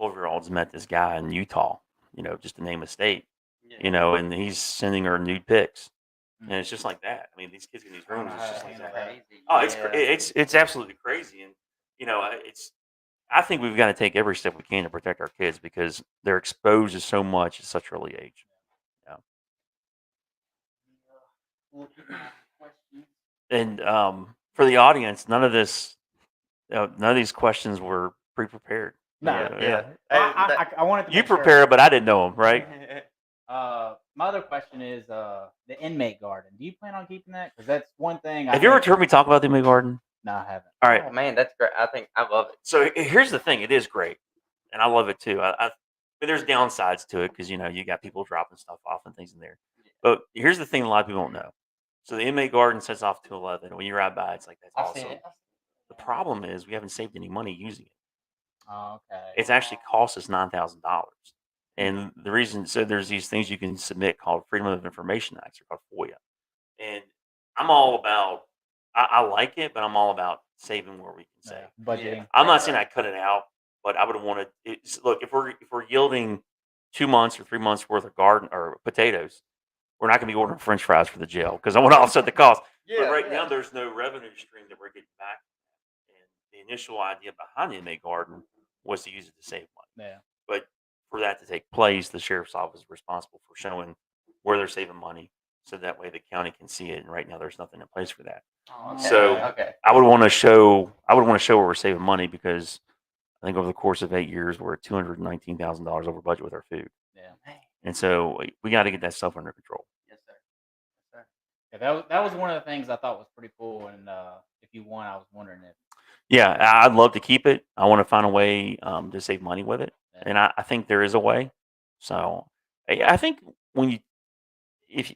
12-year-old's met this guy in Utah, just to name a state, Yeah. and he's sending her nude pics." And it's just like that. I mean, these kids in these I don't rooms, know it's how just to like handle that. that. Crazy. Oh, Yeah. it's absolutely crazy, and it's. I think we've got to take every step we can to protect our kids because they're exposed to so much at such early age. Yeah. And for the audience, none of these questions were pre-prepared. No. Yeah. I wanted to You make sure. prepare, but I didn't know them, right? My other question is the inmate garden. Do you plan on keeping that? Because that's one thing. Have you ever heard me talk about the inmate garden? No, I haven't. All right. Oh man, that's great. I think I love it. So here's the thing: it is great, and I love it too. But there's downsides to it because you got people dropping stuff off and things in there. But here's the thing: a lot of people don't know. So the inmate garden sets off to 11. When you ride by, it's like that's I've awesome. seen it. The problem is we haven't saved any money using it. Oh, okay. It's actually cost us $9,000. And the reason, so there's these things you can submit called Freedom of Information Acts, or called FOIA. And I'm all about, I like it, but I'm all about saving where we can save. Budgeting. I'm not saying I cut it out, but I would want to look if we're yielding 2 months or 3 months worth of garden or potatoes, we're not going to be ordering French fries for the jail because I want to offset the cost. But right now, there's no revenue stream that we're getting back. And the initial idea behind the inmate garden was to use it to save money. Yeah. But for that to take place, the sheriff's office is responsible for showing where they're saving money. so that way the county can see it. And right now, there's nothing in place for that. Oh, okay. So okay. I would want to show where we're saving money, because I think over the course of 8 years, we're at $219,000 over budget with our food. Yeah. And so we got to get that stuff under control. Yes, sir. Yes, sir. Yeah, that was one of the things I thought was pretty cool. And if you won, I was wondering if. Yeah, I'd love to keep it. I want to find a way to save money with it, Yeah. and I think there is a way. So I think if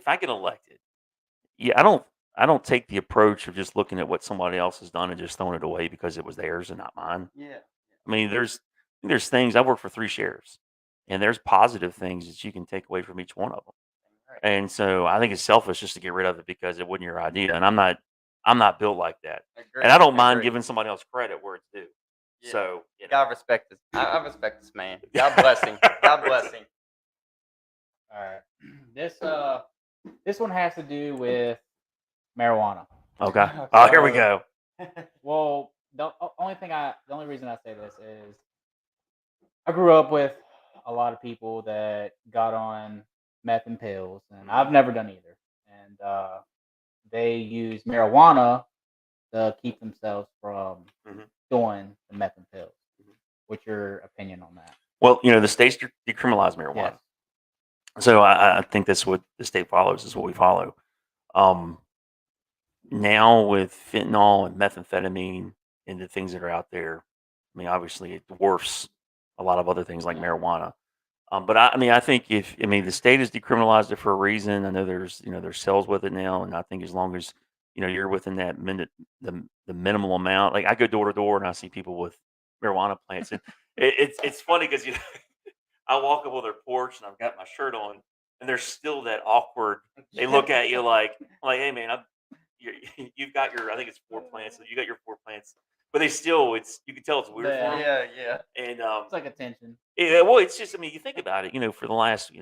I get elected, yeah, I don't take the approach of just looking at what somebody else has done and just throwing it away because it was theirs and not mine. Yeah. I mean, there's things. I work for 3 shares, and there's positive things that you can take away from each one of them. Right. And so I think it's selfish just to get rid of it because it wasn't your idea. And I'm not built like that. Agree. And I don't mind Agree. giving somebody else credit where it's due. Yeah. So God respect this. I respect this man. God bless him. God bless him. All right. This one has to do with marijuana. Okay. Oh, here we go. Well, the only reason I say this is I grew up with a lot of people that got on meth and pills, and I've never done either. And they use marijuana to keep themselves from doing the meth and pills. What's your opinion on that? Well, the states decriminalize marijuana. Yes. So I think that's what the state follows, is what we follow. Now with fentanyl and methamphetamine and the things that are out there, I mean, obviously it dwarfs a lot of other things like marijuana. But I think the state has decriminalized it for a reason. I know there's cells with it now, and I think as long as you're within that the minimal amount. Like, I go door to door and I see people with marijuana plants, and it's funny because I walk up on their porch and I've got my shirt on, and there's still that awkward. They look at you like, hey man, you've got your, I think it's 4 plants. So you got your 4 plants, but they still, you can tell it's weird for them. Yeah. And It's like attention. yeah, well, it's just, you think about it, for the last,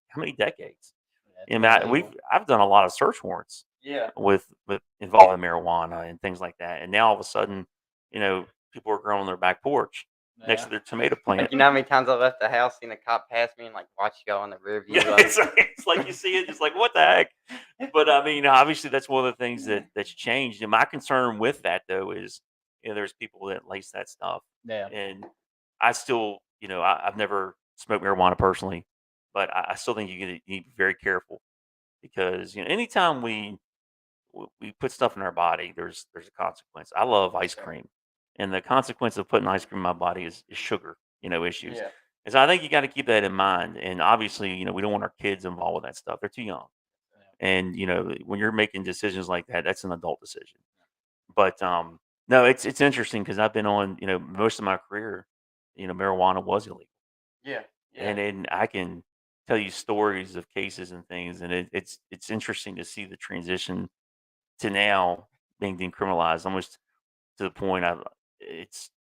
how many decades? I've done a lot of search warrants. Yeah. With involving marijuana and things like that, and now all of a sudden, people are growing on their back porch next to their tomato plant. Like, you know how many times I left the house, seen a cop pass me, and watch you go on the rear view. Yeah, it's like you see it, just like, what the heck? But obviously, that's one of the things that's changed. And my concern with that, though, is there's people that lace that stuff. Yeah. And I still, I've never smoked marijuana personally, but I still think you need to be very careful, because anytime we put stuff in our body, there's a consequence. I love ice cream, and the consequence of putting ice cream in my body is sugar, issues. Yeah. And so I think you got to keep that in mind. And obviously, we don't want our kids involved with that stuff. They're too young. And when you're making decisions like that, that's an adult decision. But no, it's interesting, because I've been on, most of my career, marijuana was illegal. Yeah. And then I can tell you stories of cases and things, and it's interesting to see the transition to now being decriminalized, almost to the point it's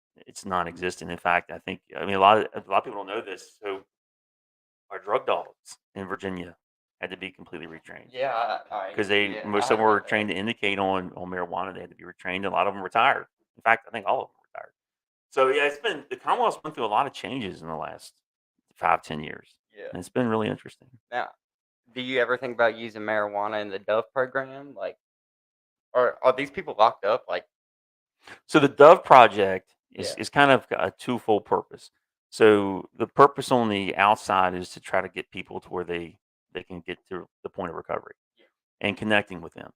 non-existent. In fact, I think, a lot of people don't know this. So our drug dogs in Virginia had to be completely retrained. Yeah. Because most of them were trained to indicate on marijuana. They had to be retrained. A lot of them retired. In fact, I think all of them retired. So yeah, the Commonwealth's been through a lot of changes in the last 5-10 years. Yeah. And it's been really interesting. Now, do you ever think about using marijuana in the Dove program? Or are these people locked up? So the Dove Project Yeah. is kind of a twofold purpose. So the purpose on the outside is to try to get people to where they can get to the point of recovery and connecting with them.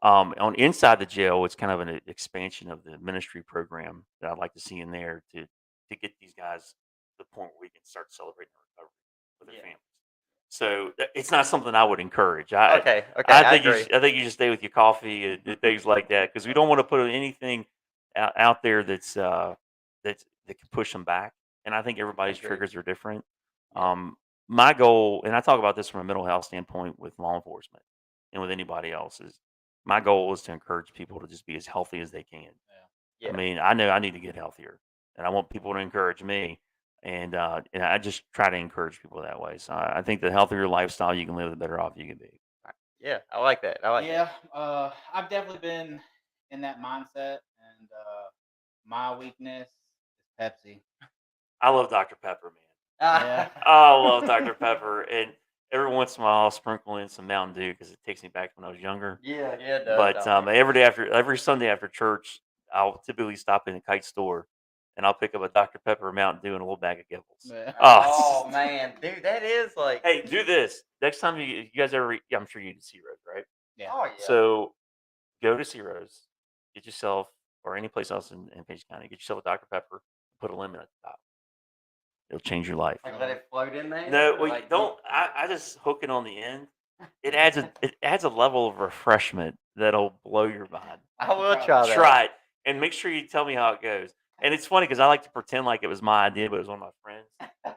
On inside the jail, it's kind of an expansion of the ministry program that I'd like to see in there to get these guys to the point where we can start celebrating their recovery with their families. So it's not something I would encourage. Okay. I agree. think you should stay with your coffee and things like that, because we don't want to put anything out there that can push them back. And I think everybody's Agreed. triggers are different. My goal, and I talk about this from a mental health standpoint with law enforcement and with anybody else, is my goal is to encourage people to just be as healthy as they can. Yeah. I mean, I know I need to get healthier, and I want people to encourage me. And I just try to encourage people that way. So I think the healthier lifestyle you can live, the better off you can be. Yeah, I like that. I've definitely been in that mindset, and my weakness is Pepsi. I love Dr. Pepper, man. Yeah. I love Dr. Pepper, and every once in a while I'll sprinkle in some Mountain Dew because it takes me back to when I was younger. Yeah, it does. But don't it? every Sunday after church, I'll typically stop in a Kite store, and I'll pick up a Dr Pepper, a Mountain Dew, and a little bag of Gibbles. Yeah. Oh man, dude, that is like. Hey, do this next time you guys ever. Yeah, I'm sure you do Ciro's, right? Yeah. Oh yeah. So go to Ciro's, get yourself, or any place else in Page County, get yourself a Dr Pepper, put a lemon at the top. It'll change your life. Like let it float in there. No, or well, like, don't. I just hook it on the end. It adds a level of refreshment that'll blow your mind. I will try that. Try it and make sure you tell me how it goes. And it's funny because I like to pretend like it was my idea, but it was one of my friends,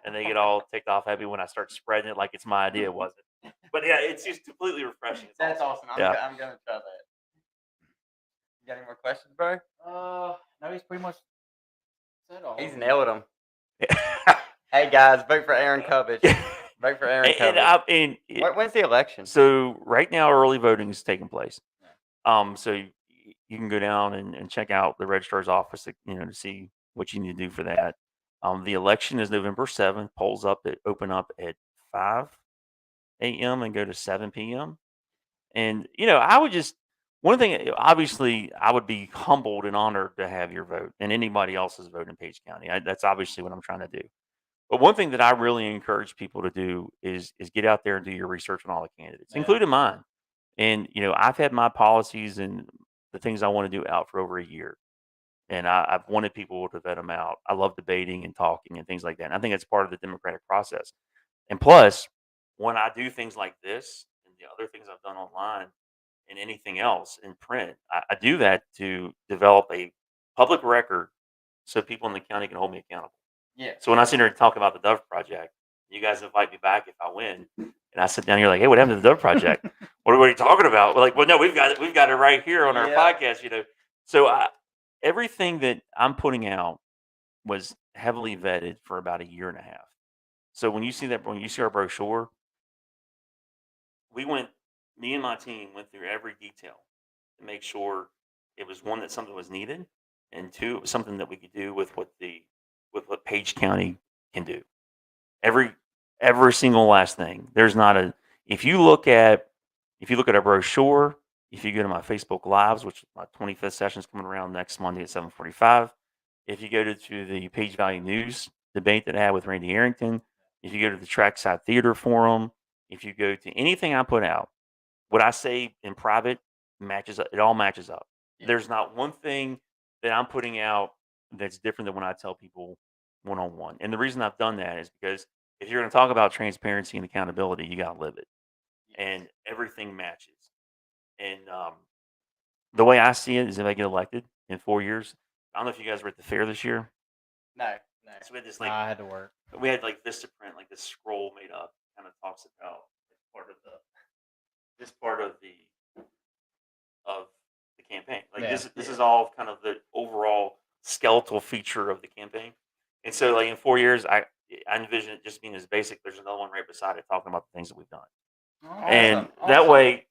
and they get all ticked off at me when I start spreading it like it's my idea. It wasn't. But yeah, it's just completely refreshing. It's That's awesome. I'm gonna try that. You got any more questions, bro? No, he's pretty much said all. He's of them. nailed them. Hey guys, vote for Aaron Cubbage. Vote for Aaron Cubbage. When's the election? So right now, early voting is taking place. So you can go down and check out the registrar's office, to see what you need to do for that. The election is November 7th. Polls open up at 5 a.m. and go to 7 p.m. And I would just one thing. Obviously, I would be humbled and honored to have your vote and anybody else's vote in Page County. That's obviously what I'm trying to do. But one thing that I really encourage people to do is get out there and do your research on all the candidates, including mine. And I've had my policies and the things I want to do out for over a year, and I've wanted people to vet them out. I love debating and talking and things like that. And I think it's part of the democratic process. And plus, when I do things like this and the other things I've done online and anything else in print, I do that to develop a public record so people in the county can hold me accountable. Yeah. So when I sit here and talk about the Dove Project, you guys invite me back if I win, and I sit down here like, "Hey, what happened to the Dove Project? What are you talking about?" We're like, "Well, no, we've got it right here on our podcast." So everything that I'm putting out was heavily vetted for about a year and a half. So when you see our brochure, me and my team went through every detail to make sure it was one, that something was needed, and two, it was something that we could do with what Page County can do. Every single last thing. There's not a. If you look at our brochure, if you go to my Facebook Lives, which my 25th session is coming around next Monday at 7:45. If you go to the Page Valley News debate that I had with Randy Arrington, if you go to the Trackside Theater Forum, if you go to anything I put out, what I say in private matches up. It all matches up. Yeah. There's not one thing that I'm putting out that's different than when I tell people one-on-one. And the reason I've done that is because if you're going to talk about transparency and accountability, you got to live it. And everything matches. And the way I see it is if I get elected in 4 years, I don't know if you guys were at the fair this year. No. So we had this I had to work. we had like Vistaprint, like this scroll made up, kind of talks about this part of the campaign. Like this is all kind of the overall skeletal feature of the campaign. And so like in 4 years, I envision it just being as basic. There's another one right beside it talking about the things that we've done. Awesome. And that way,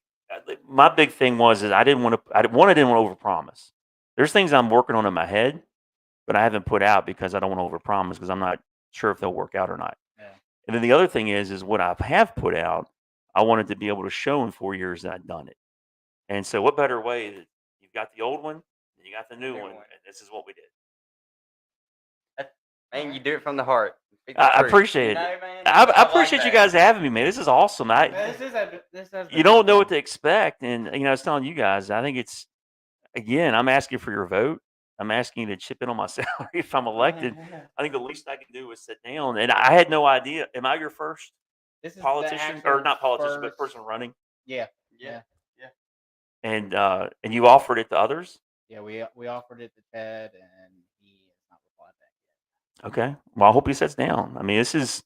my big thing was I didn't want to overpromise. There's things I'm working on in my head, but I haven't put out because I don't want to overpromise because I'm not sure if they'll work out or not. Yeah. And then the other thing is what I have put out, I wanted to be able to show in 4 years that I've done it. And so what better way that you've got the old one and you got the new one, and this is what we did. Man, you do it from the heart. I appreciate it. Man, I appreciate you guys having me, man. This is awesome. You don't know what to expect. And, I was telling you guys, I think it's, again, I'm asking for your vote. I'm asking you to chip in on my salary if I'm elected. I think the least I can do is sit down. And I had no idea. Am I your first politician? Or not politician, but person running? Yeah. And you offered it to others? Yeah, we offered it to Ted, and he has not replied back yet. Okay. Well, I hope he sits down. I mean, this is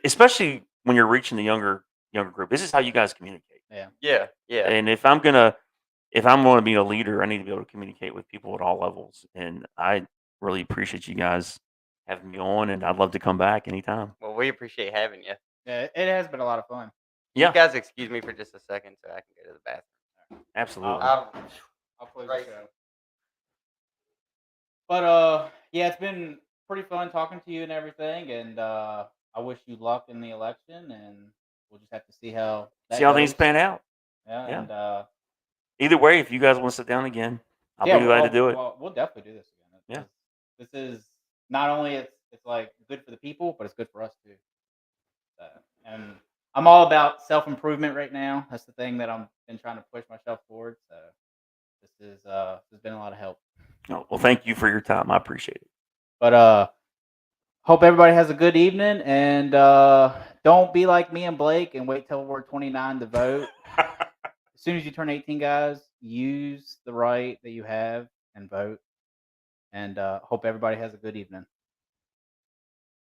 especially when you're reaching the younger group. This is how you guys communicate. Yeah. And if I'm going to be a leader, I need to be able to communicate with people at all levels. And I really appreciate you guys having me on, and I'd love to come back anytime. Well, we appreciate having you. Yeah, it has been a lot of fun. Yeah. You guys excuse me for just a second so I can go to the bathroom. Absolutely. I'll close the show. But yeah, it's been pretty fun talking to you and everything, and I wish you luck in the election, and we'll just have to see how that See how things goes. pan out. Yeah, Yeah. and Either way, if you guys want to sit down again, I'll yeah, be glad to do it. We'll definitely do this again. Yeah. This is not only it's like good for the people, but it's good for us too. And I'm all about self improvement right now. That's the thing that I'm been trying to push myself forward. So this has been a lot of help. Oh, well, thank you for your time. I appreciate it. But hope everybody has a good evening, and don't be like me and Blake and wait till we're 29 to vote. As soon as you turn 18, guys, use the right that you have and vote. And hope everybody has a good evening.